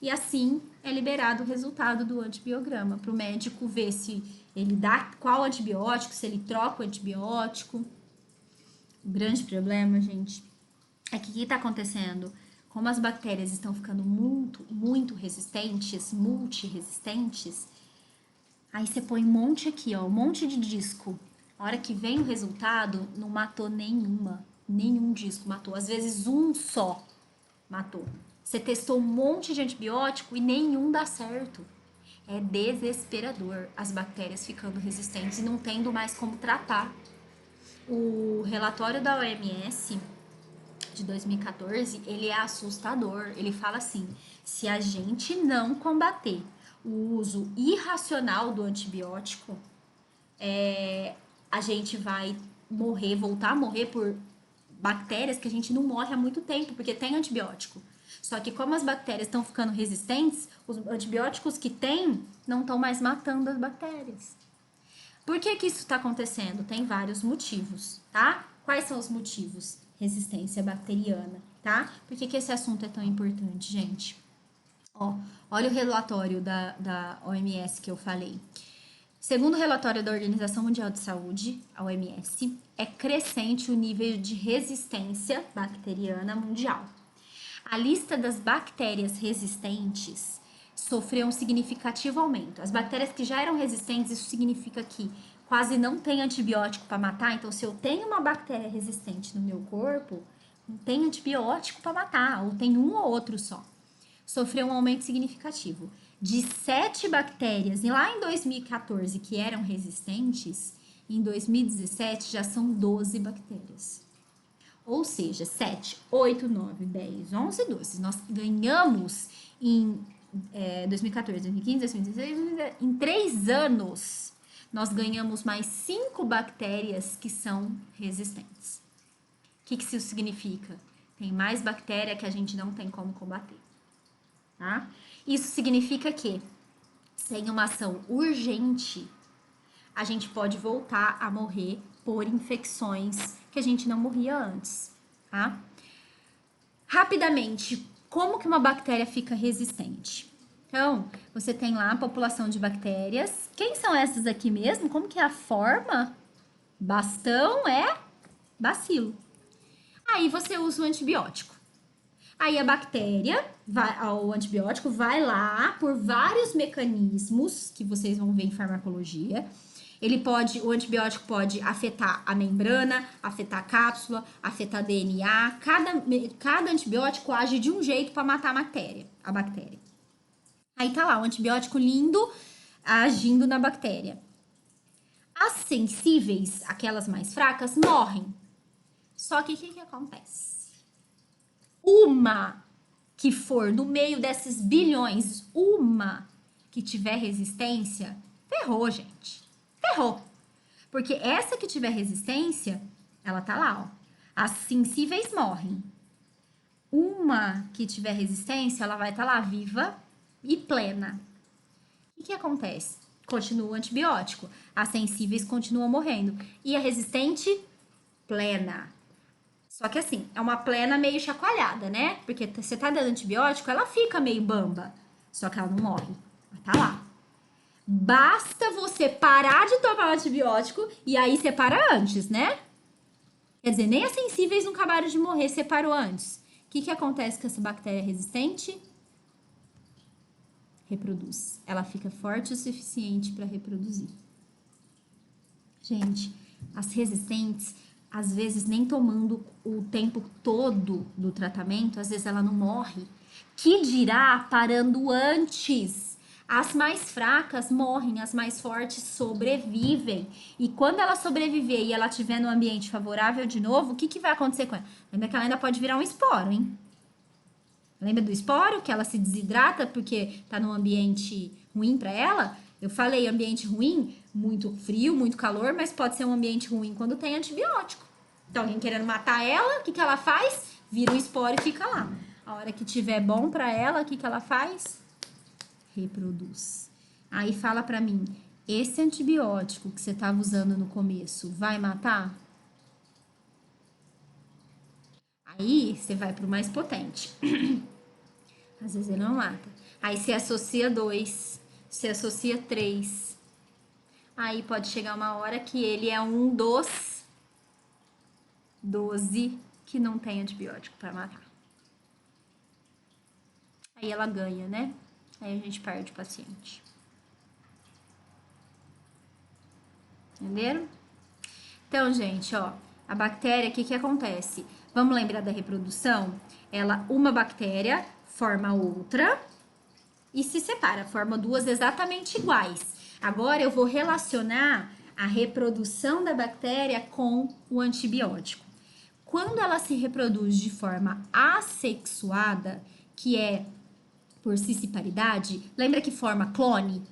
E assim é liberado o resultado do antibiograma, para o médico ver se ele dá qual antibiótico, se ele troca o antibiótico. O grande problema, gente, é que o que está acontecendo? Como as bactérias estão ficando muito resistentes, multiresistentes, aí você põe um monte aqui, ó, um monte de disco. A hora que vem o resultado, não matou nenhuma. Nenhum disco matou. Às vezes um só matou. Você testou um monte de antibiótico e nenhum dá certo. É desesperador as bactérias ficando resistentes e não tendo mais como tratar. O relatório da OMS de 2014, ele é assustador. Ele fala assim: se a gente não combater o uso irracional do antibiótico, a gente vai morrer, voltar a morrer por bactérias que a gente não morre há muito tempo, porque tem antibiótico. Só que como as bactérias estão ficando resistentes, os antibióticos que tem não estão mais matando as bactérias. Por que que isso está acontecendo? Tem vários motivos, tá? Quais são os motivos? Resistência bacteriana, tá? Por que que esse assunto é tão importante, gente? Ó, olha o relatório da OMS que eu falei. Segundo o relatório da Organização Mundial de Saúde, a OMS, é crescente o nível de resistência bacteriana mundial. A lista das bactérias resistentes sofreu um significativo aumento. As bactérias que já eram resistentes, isso significa que quase não tem antibiótico para matar. Então, se eu tenho uma bactéria resistente no meu corpo, não tem antibiótico para matar, ou tem um ou outro só. Sofreu um aumento significativo. De 7 bactérias, e lá em 2014, que eram resistentes, em 2017 já são 12 bactérias. Ou seja, 7, 8, 9, 10, 11, 12. Nós ganhamos em 2014, 2015, 2016, 2017, em 3 anos, nós ganhamos mais 5 bactérias que são resistentes. O que isso significa? Tem mais bactéria que a gente não tem como combater. Tá? Isso significa que, sem uma ação urgente, a gente pode voltar a morrer por infecções que a gente não morria antes, tá? Rapidamente, como que uma bactéria fica resistente? Então, você tem lá a população de bactérias. Quem são essas aqui mesmo? Como que é a forma? Bastão é bacilo. Aí você usa o antibiótico. Aí a bactéria, o antibiótico vai lá por vários mecanismos que vocês vão ver em farmacologia. O antibiótico pode afetar a membrana, afetar a cápsula, afetar DNA. Cada antibiótico age de um jeito para matar a bactéria. Aí tá lá o antibiótico lindo agindo na bactéria. As sensíveis, aquelas mais fracas, morrem. Só que o que acontece? Uma que for no meio desses bilhões, uma que tiver resistência, ferrou, gente. Ferrou. Porque essa que tiver resistência, ela tá lá, ó. As sensíveis morrem. Uma que tiver resistência, ela vai estar lá viva e plena. O que acontece? Continua o antibiótico. As sensíveis continuam morrendo. E a resistente, plena. Só que assim, é uma plena meio chacoalhada, né? Porque você tá dando antibiótico, ela fica meio bamba. Só que ela não morre. Ela tá lá. Basta você parar de tomar o antibiótico e aí você para antes, né? Quer dizer, nem as sensíveis não acabaram de morrer, você parou antes. O que acontece com essa bactéria resistente? Reproduz. Ela fica forte o suficiente para reproduzir. Gente, as resistentes, às vezes nem tomando o tempo todo do tratamento, às vezes ela não morre. Que dirá parando antes? As mais fracas morrem, as mais fortes sobrevivem. E quando ela sobreviver e ela estiver no ambiente favorável de novo, o que vai acontecer com ela? Lembra que ela ainda pode virar um esporo, hein? Lembra do esporo? Que ela se desidrata porque tá num ambiente ruim para ela? Eu falei ambiente ruim, muito frio, muito calor, mas pode ser um ambiente ruim quando tem antibiótico. Então, alguém querendo matar ela, o que ela faz? Vira o esporo e fica lá. A hora que tiver bom para ela, o que ela faz? Reproduz. Aí fala para mim, esse antibiótico que você estava usando no começo vai matar? Aí você vai pro mais potente. Às vezes ele não mata. Aí você associa 2, você associa 3. Aí pode chegar uma hora que ele é um dos 12 que não tem antibiótico para matar. Aí ela ganha, né? Aí a gente perde o paciente. Entenderam? Então, gente, ó, A bactéria, o que que acontece? Vamos lembrar da reprodução? Uma bactéria forma outra e se separa, forma duas exatamente iguais. Agora eu vou relacionar a reprodução da bactéria com o antibiótico. Quando ela se reproduz de forma assexuada, que é por cisparidade, lembra que forma clone?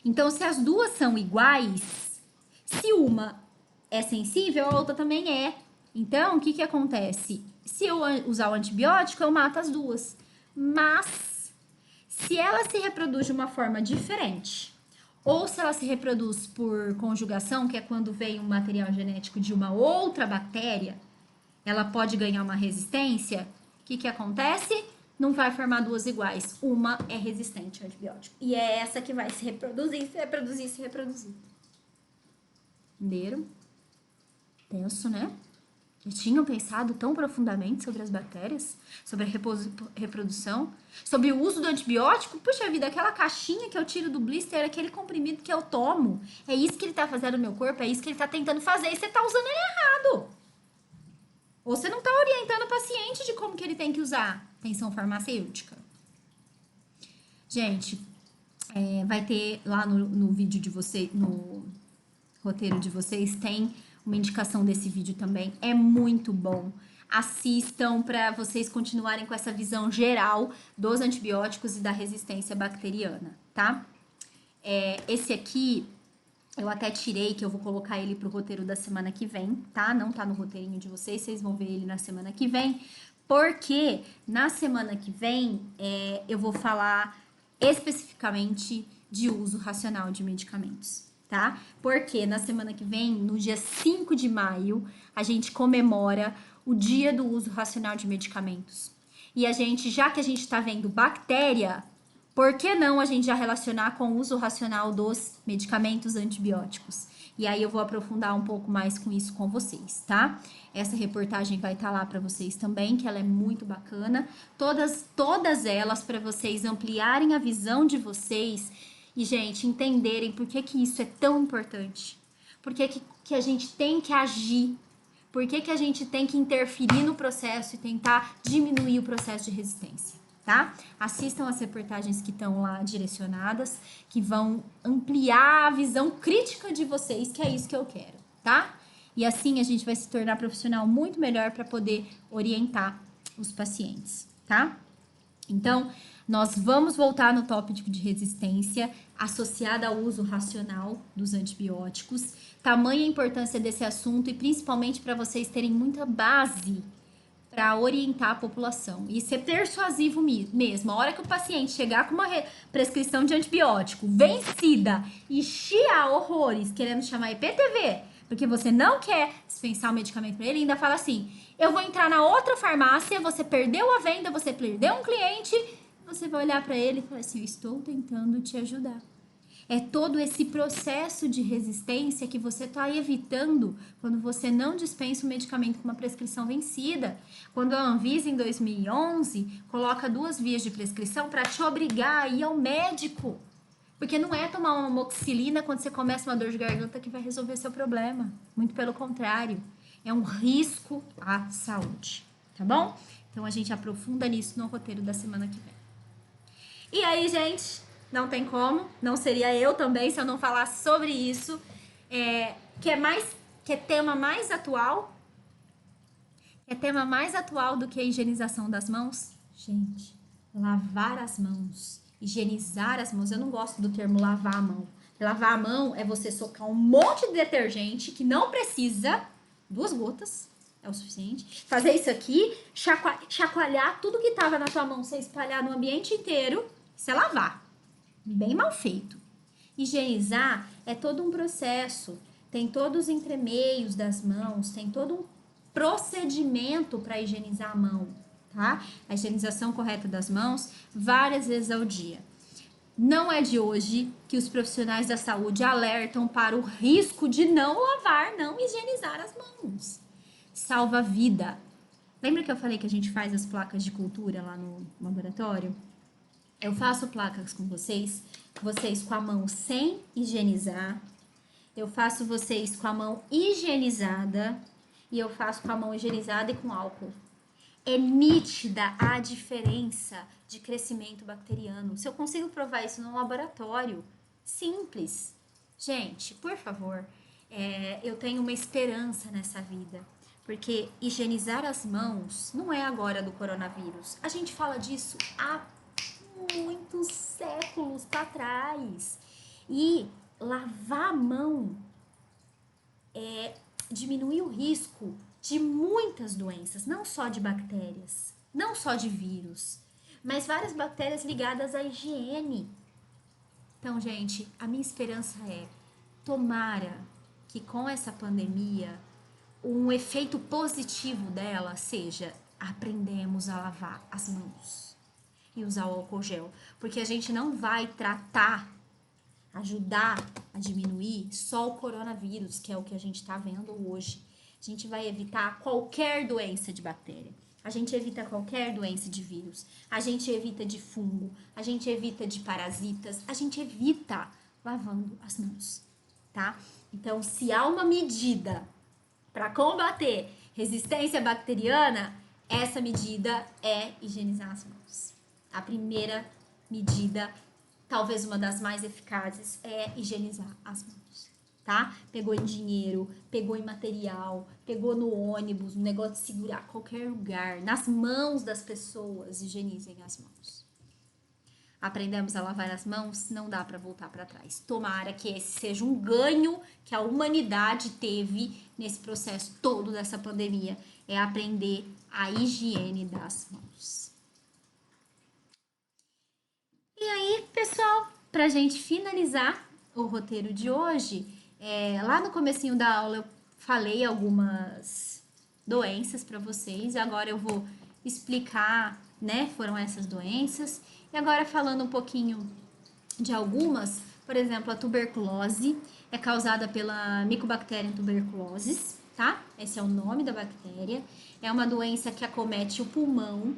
Então, se as duas são iguais, se uma é sensível, a outra também é. Então, o que que acontece? Se eu usar o antibiótico, eu mato as duas. Mas, se ela se reproduz de uma forma diferente, ou se ela se reproduz por conjugação, que é quando vem um material genético de uma outra bactéria, ela pode ganhar uma resistência, o que que acontece? Não vai formar duas iguais. Uma é resistente ao antibiótico. E é essa que vai se reproduzir, se reproduzir, se reproduzir. Entenderam? Tenso, né? Já tinham pensado tão profundamente sobre as bactérias? Sobre a reprodução? Sobre o uso do antibiótico? Puxa vida, aquela caixinha que eu tiro do blister, aquele comprimido que eu tomo. É isso que ele tá fazendo no meu corpo, é isso que ele tá tentando fazer e você tá usando ele errado. Ou você não tá orientando o paciente de como que ele tem que usar. Pensão farmacêutica. Gente, vai ter lá no vídeo de vocês, no roteiro de vocês, tem uma indicação desse vídeo também. É muito bom. Assistam para vocês continuarem com essa visão geral dos antibióticos e da resistência bacteriana, tá? Esse aqui eu até tirei, que eu vou colocar ele pro roteiro da semana que vem, tá? Não tá no roteirinho de vocês, vocês vão ver ele na semana que vem. Porque na semana que vem eu vou falar especificamente de uso racional de medicamentos, tá? Porque na semana que vem, no dia 5 de maio, a gente comemora o dia do uso racional de medicamentos. E a gente, já que a gente tá vendo bactéria, por que não a gente já relacionar com o uso racional dos medicamentos antibióticos? E aí eu vou aprofundar um pouco mais com isso com vocês, tá? Essa reportagem vai estar lá para vocês também, que ela é muito bacana. Todas elas para vocês ampliarem a visão de vocês e, gente, entenderem por que que isso é tão importante. Por que que a gente tem que agir. Por que que a gente tem que interferir no processo e tentar diminuir o processo de resistência. Tá? Assistam as reportagens que estão lá direcionadas, que vão ampliar a visão crítica de vocês, que é isso que eu quero, tá? E assim a gente vai se tornar profissional muito melhor para poder orientar os pacientes, tá? Então, nós vamos voltar no tópico de resistência associada ao uso racional dos antibióticos, tamanha importância desse assunto e principalmente para vocês terem muita base para orientar a população e ser persuasivo mesmo. A hora que o paciente chegar com uma prescrição de antibiótico vencida e chiar horrores, querendo chamar IPTV, porque você não quer dispensar o medicamento para ele, ainda fala assim: eu vou entrar na outra farmácia, você perdeu a venda, você perdeu um cliente, você vai olhar para ele e falar assim: eu estou tentando te ajudar. É todo esse processo de resistência que você está evitando quando você não dispensa o medicamento com uma prescrição vencida. Quando a Anvisa, em 2011, coloca 2 vias de prescrição para te obrigar a ir ao médico. Porque não é tomar uma amoxicilina quando você começa uma dor de garganta que vai resolver seu problema. Muito pelo contrário. É um risco à saúde. Tá bom? Então, a gente aprofunda nisso no roteiro da semana que vem. E aí, gente... Não tem como, não seria eu também se eu não falasse sobre isso. Que é tema mais atual? É tema mais atual do que a higienização das mãos? Gente, lavar as mãos, higienizar as mãos. Eu não gosto do termo lavar a mão. Lavar a mão é você socar um monte de detergente que não precisa, 2 gotas é o suficiente. Fazer isso aqui, chacoalhar tudo que tava na tua mão, você espalhar no ambiente inteiro, isso é lavar. Bem mal feito. Higienizar é todo um processo, tem todos os entremeios das mãos, tem todo um procedimento para higienizar a mão, tá? A higienização correta das mãos várias vezes ao dia. Não é de hoje que os profissionais da saúde alertam para o risco de não lavar, não higienizar as mãos. Salva a vida. Lembra que eu falei que a gente faz as placas de cultura lá no laboratório? Eu faço placas com vocês com a mão sem higienizar. Eu faço vocês com a mão higienizada e eu faço com a mão higienizada e com álcool. É nítida a diferença de crescimento bacteriano. Se eu consigo provar isso no laboratório, simples. Gente, por favor, eu tenho uma esperança nessa vida. Porque higienizar as mãos não é agora do coronavírus. A gente fala disso há muitos séculos para trás. E lavar a mão diminui o risco de muitas doenças, não só de bactérias, não só de vírus, mas várias bactérias ligadas à higiene. Então, gente, a minha esperança é, tomara que com essa pandemia, um efeito positivo dela seja aprendemos a lavar as mãos e usar o álcool gel, porque a gente não vai ajudar a diminuir só o coronavírus, que é o que a gente está vendo hoje. A gente vai evitar qualquer doença de bactéria. A gente evita qualquer doença de vírus. A gente evita de fungo. A gente evita de parasitas. A gente evita lavando as mãos, tá? Então, se há uma medida para combater resistência bacteriana, essa medida é higienizar as mãos. A primeira medida, talvez uma das mais eficazes, é higienizar as mãos, tá? Pegou em dinheiro, pegou em material, pegou no ônibus, no negócio de segurar qualquer lugar, nas mãos das pessoas, higienizem as mãos. Aprendemos a lavar as mãos, não dá para voltar para trás. Tomara que esse seja um ganho que a humanidade teve nesse processo todo dessa pandemia, é aprender a higiene das mãos. E aí, pessoal, pra gente finalizar o roteiro de hoje, lá no comecinho da aula eu falei algumas doenças para vocês, e agora eu vou explicar, né, foram essas doenças. E agora falando um pouquinho de algumas, por exemplo, a tuberculose é causada pela Mycobacterium tuberculosis, tá? Esse é o nome da bactéria. É uma doença que acomete o pulmão.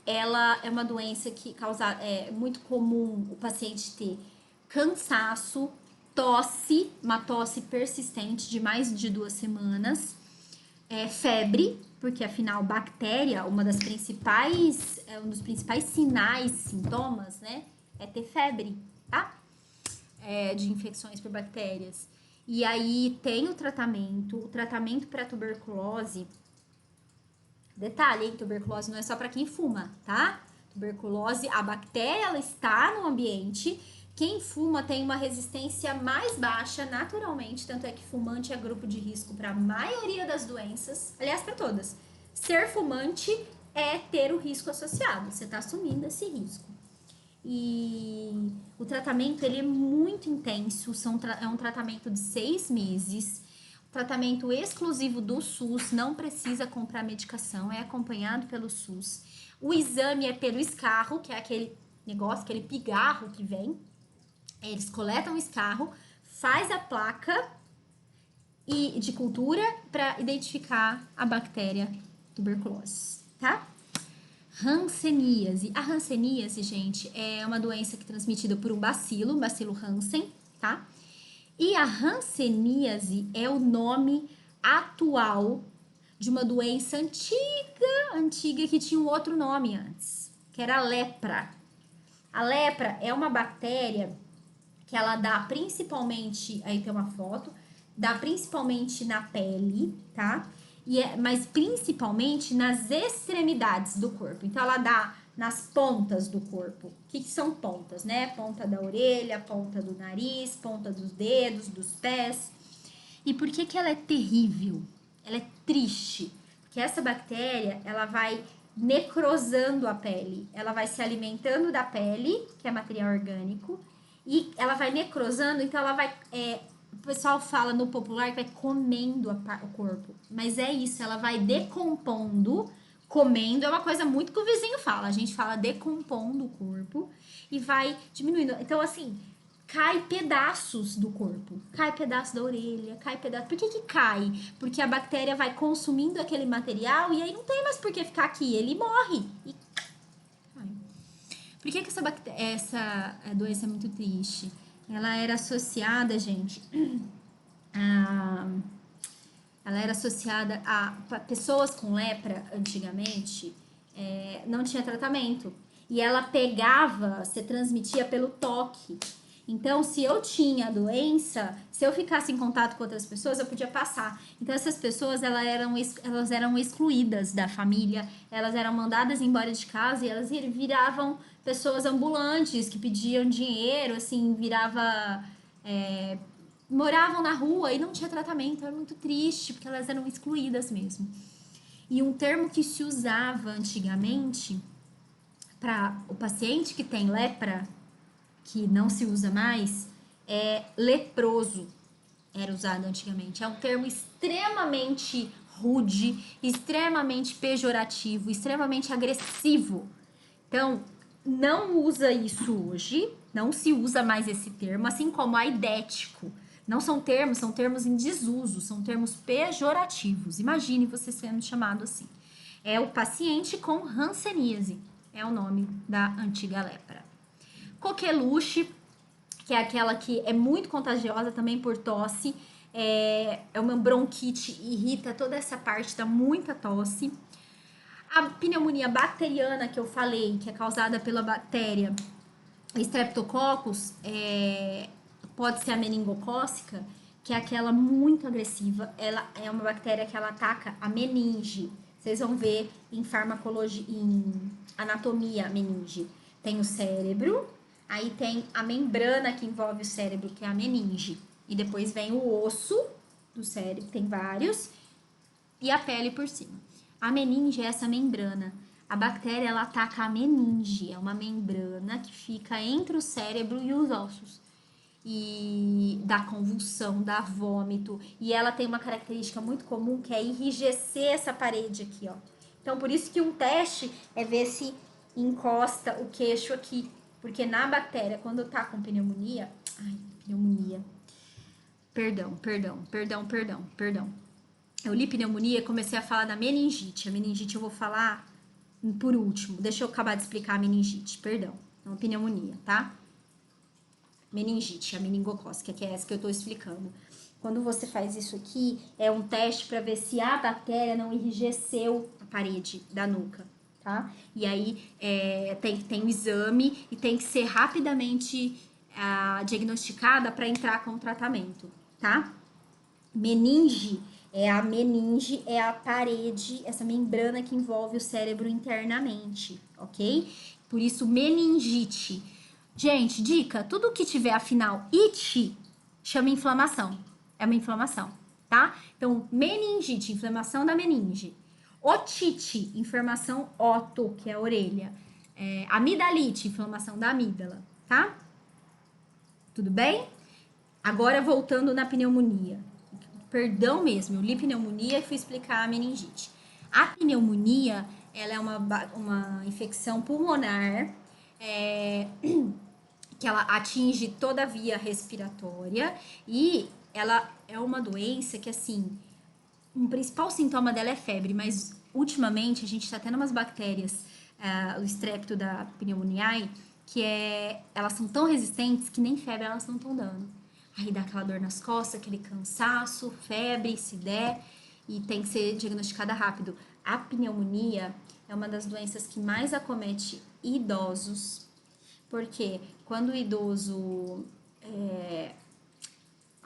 Ela é uma doença que é muito comum o paciente ter cansaço, tosse, uma tosse persistente de mais de 2 semanas, febre, porque afinal bactéria, um dos principais sinais, sintomas, né, é ter febre, tá? De infecções por bactérias. E aí tem o tratamento para tuberculose. Detalhe, hein? Tuberculose não é só para quem fuma, tá? Tuberculose, a bactéria, ela está no ambiente. Quem fuma tem uma resistência mais baixa naturalmente, tanto é que fumante é grupo de risco para a maioria das doenças, aliás, para todas. Ser fumante é ter o risco associado, você está assumindo esse risco. E o tratamento, ele é muito intenso, é um tratamento de 6 meses, tratamento exclusivo do SUS, não precisa comprar medicação, é acompanhado pelo SUS. O exame é pelo escarro, que é aquele negócio, aquele pigarro que vem. Eles coletam o escarro, faz a placa de cultura para identificar a bactéria tuberculose, tá? Hanseníase. A hanseníase, gente, é uma doença que é transmitida por um bacilo Hansen, tá? E a hanseníase é o nome atual de uma doença antiga que tinha um outro nome antes, que era a lepra. A lepra é uma bactéria que ela dá principalmente, aí tem uma foto, dá principalmente na pele, tá? Mas principalmente nas extremidades do corpo. Então, ela dá nas pontas do corpo. O que são pontas, né? Ponta da orelha, ponta do nariz, ponta dos dedos, dos pés. E por que ela é terrível? Ela é triste. Porque essa bactéria, ela vai necrosando a pele. Ela vai se alimentando da pele, que é material orgânico, e ela vai necrosando, então ela vai... o pessoal fala no popular que vai comendo o corpo. Mas é isso, ela vai decompondo. Comendo é uma coisa muito que o vizinho fala. A gente fala decompondo o corpo e vai diminuindo. Então, assim, cai pedaços do corpo. Cai pedaço da orelha, cai pedaço... Por que cai? Porque a bactéria vai consumindo aquele material e aí não tem mais por que ficar aqui. Ele morre e cai. Por que essa doença é muito triste? Ela era associada, gente, a ela era associada a pessoas com lepra antigamente, não tinha tratamento. E ela pegava, se transmitia pelo toque. Então, se eu tinha a doença, se eu ficasse em contato com outras pessoas, eu podia passar. Então, essas pessoas, elas eram excluídas da família, elas eram mandadas embora de casa e elas viravam pessoas ambulantes que pediam dinheiro, assim, moravam na rua e não tinha tratamento. Era muito triste, porque elas eram excluídas mesmo. E um termo que se usava antigamente para o paciente que tem lepra, que não se usa mais, é leproso. Era usado antigamente. É um termo extremamente rude, extremamente pejorativo, extremamente agressivo. Então, não usa isso hoje, não se usa mais esse termo, assim como aidético. Não são termos em desuso, são termos pejorativos. Imagine você sendo chamado assim. É o paciente com hanseníase, é o nome da antiga lepra. Coqueluche, que é aquela que é muito contagiosa também por tosse, é uma bronquite, irrita toda essa parte, dá muita tosse. A pneumonia bacteriana que eu falei, que é causada pela bactéria Streptococcus, pode ser a meningocócica, que é aquela muito agressiva. Ela é uma bactéria que ela ataca a meninge. Vocês vão ver em farmacologia, em anatomia, a meninge. Tem o cérebro, aí tem a membrana que envolve o cérebro, que é a meninge. E depois vem o osso do cérebro, tem vários, e a pele por cima. A meninge é essa membrana. A bactéria, ela ataca a meninge, é uma membrana que fica entre o cérebro e os ossos. E dá convulsão, dá vômito. E ela tem uma característica muito comum, que é enrijecer essa parede aqui, ó. Então, por isso que um teste é ver se encosta o queixo aqui. Porque na bactéria, quando tá com pneumonia... Ai, pneumonia. Perdão. Eu li pneumonia e comecei a falar da meningite. A meningite eu vou falar por último. Deixa eu acabar de explicar a meningite, perdão. Não, pneumonia, tá? Meningite, a meningocócica, que é essa que eu tô explicando. Quando você faz isso aqui, é um teste para ver se a bactéria não enrijeceu a parede da nuca, tá? E aí tem o exame e tem que ser rapidamente diagnosticada para entrar com o tratamento, tá? Meninge é a parede, essa membrana que envolve o cérebro internamente, ok? Por isso, meningite. Gente, dica, tudo que tiver afinal it, chama inflamação. É uma inflamação, tá? Então, meningite, inflamação da meninge. Otite, inflamação oto, que é a orelha. Amidalite, inflamação da amígdala, tá? Tudo bem? Agora, voltando na pneumonia. Perdão mesmo, eu li pneumonia e fui explicar a meningite. A pneumonia, ela é uma infecção pulmonar, que ela atinge toda a via respiratória e ela é uma doença que, assim, um principal sintoma dela é febre, mas ultimamente a gente está tendo umas bactérias, o estrepto da pneumoniae, que elas são tão resistentes que nem febre elas não estão dando. Aí dá aquela dor nas costas, aquele cansaço, febre, se der, e tem que ser diagnosticada rápido. A pneumonia é uma das doenças que mais acomete idosos, porque quando o idoso,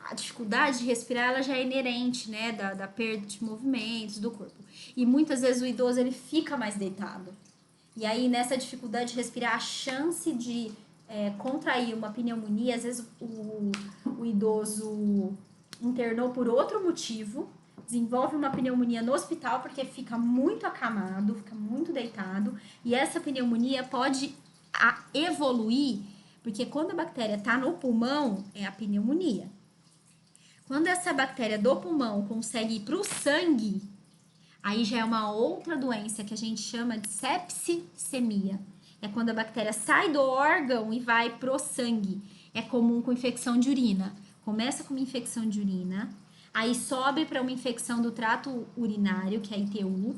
a dificuldade de respirar, ela já é inerente, né, da perda de movimentos do corpo. E muitas vezes o idoso, ele fica mais deitado. E aí, nessa dificuldade de respirar, a chance de contrair uma pneumonia, às vezes o idoso internou por outro motivo, desenvolve uma pneumonia no hospital porque fica muito acamado, fica muito deitado, e essa pneumonia pode evoluir, porque quando a bactéria está no pulmão, é a pneumonia. Quando essa bactéria do pulmão consegue ir para o sangue, aí já é uma outra doença que a gente chama de septicemia. É quando a bactéria sai do órgão e vai pro sangue. É comum com infecção de urina. Começa com uma infecção de urina, aí sobe para uma infecção do trato urinário, que é a ITU.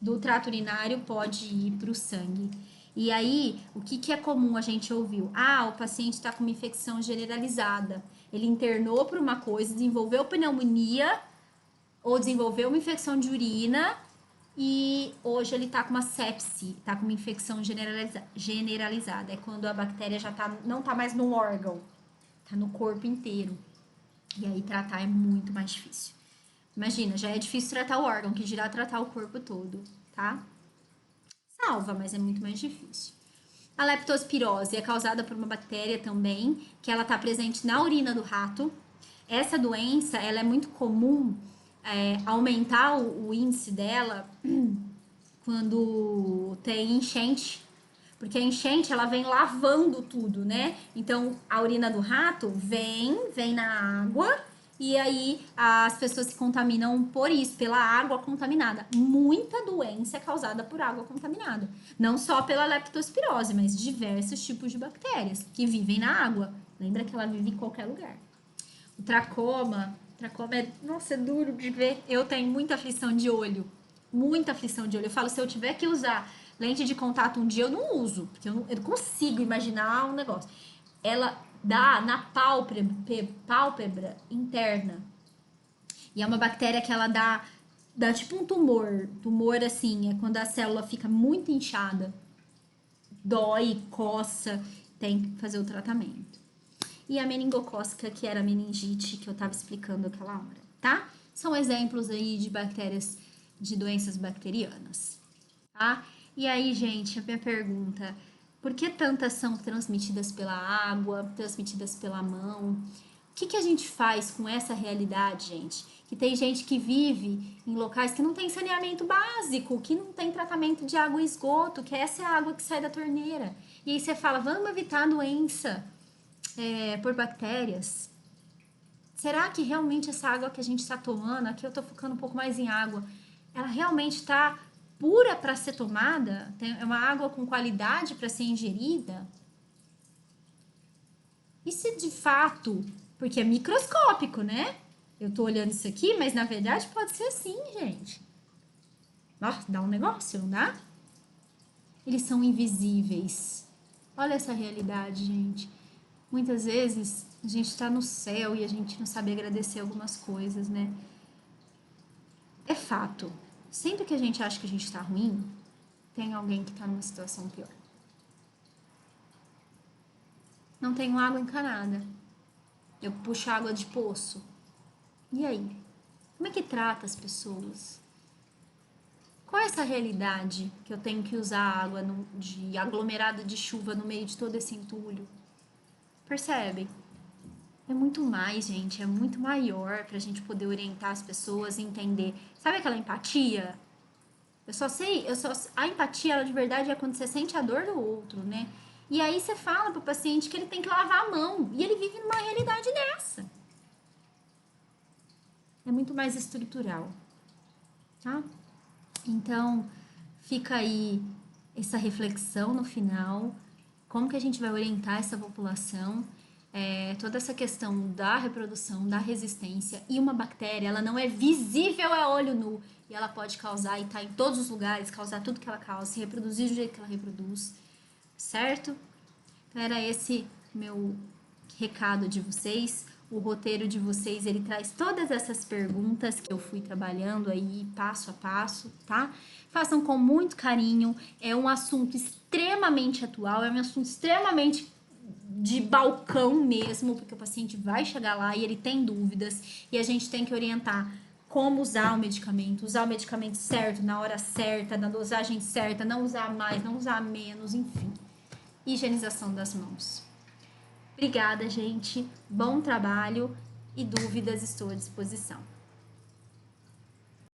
Do trato urinário pode ir pro sangue. E aí, o que é comum a gente ouviu? O paciente está com uma infecção generalizada. Ele internou por uma coisa, desenvolveu pneumonia, ou desenvolveu uma infecção de urina e hoje ele tá com uma sepse, tá com uma infecção generalizada. É quando a bactéria já não tá mais no órgão, tá no corpo inteiro. E aí tratar é muito mais difícil. Imagina, já é difícil tratar o órgão, que dirá tratar o corpo todo, tá? Salva, mas é muito mais difícil. A leptospirose é causada por uma bactéria também, que ela está presente na urina do rato. Essa doença, ela é muito comum aumentar o índice dela quando tem enchente. Porque a enchente, ela vem lavando tudo, né? Então, a urina do rato vem na água e aí as pessoas se contaminam por isso, pela água contaminada. Muita doença é causada por água contaminada. Não só pela leptospirose, mas diversos tipos de bactérias que vivem na água. Lembra que ela vive em qualquer lugar. O tracoma é, nossa, é duro de ver. Eu tenho muita aflição de olho. Muita aflição de olho. Eu falo, se eu tiver que usar lente de contato um dia, eu não uso. Porque eu não consigo imaginar um negócio. Ela dá na pálpebra interna. E é uma bactéria que ela dá tipo um tumor. Tumor, assim, é quando a célula fica muito inchada. Dói, coça. Tem que fazer o tratamento. E a meningocócica, que era a meningite, que eu estava explicando aquela hora, tá? São exemplos aí de bactérias, de doenças bacterianas, tá? E aí, gente, a minha pergunta, por que tantas são transmitidas pela água, transmitidas pela mão? O que a gente faz com essa realidade, gente? Que tem gente que vive em locais que não tem saneamento básico, que não tem tratamento de água e esgoto, que essa é a água que sai da torneira. E aí você fala, vamos evitar a doença por bactérias. Será que realmente essa água que a gente está tomando, aqui eu estou focando um pouco mais em água, ela realmente está pura para ser tomada? É uma água com qualidade para ser ingerida? E se de fato, porque é microscópico, né? Eu tô olhando isso aqui, mas na verdade pode ser assim, gente. Nossa, dá um negócio, não dá? Eles são invisíveis. Olha essa realidade, gente. Muitas vezes a gente está no céu e a gente não sabe agradecer algumas coisas, né? É fato. Sempre que a gente acha que a gente está ruim, tem alguém que está numa situação pior. Não tenho água encanada. Eu puxo água de poço. E aí? Como é que trata as pessoas? Qual é essa realidade que eu tenho que usar água de aglomerado de chuva no meio de todo esse entulho? Percebe? É muito mais, gente, é muito maior pra gente poder orientar as pessoas e entender. Sabe aquela empatia? A empatia, ela de verdade é quando você sente a dor do outro, né? E aí você fala pro paciente que ele tem que lavar a mão, e ele vive numa realidade dessa. É muito mais estrutural, tá? Então, fica aí essa reflexão no final, como que a gente vai orientar essa população, toda essa questão da reprodução, da resistência, e uma bactéria, ela não é visível a olho nu, e ela pode causar, e tá em todos os lugares, causar tudo que ela causa, se reproduzir do jeito que ela reproduz, certo? Então, era esse meu recado de vocês. O roteiro de vocês, ele traz todas essas perguntas que eu fui trabalhando aí passo a passo, tá? Façam com muito carinho, é um assunto extremamente atual, é um assunto extremamente de balcão mesmo, porque o paciente vai chegar lá e ele tem dúvidas e a gente tem que orientar como usar usar o medicamento certo, na hora certa, na dosagem certa, não usar mais, não usar menos, enfim. Higienização das mãos. Obrigada, gente. Bom trabalho e dúvidas estou à disposição.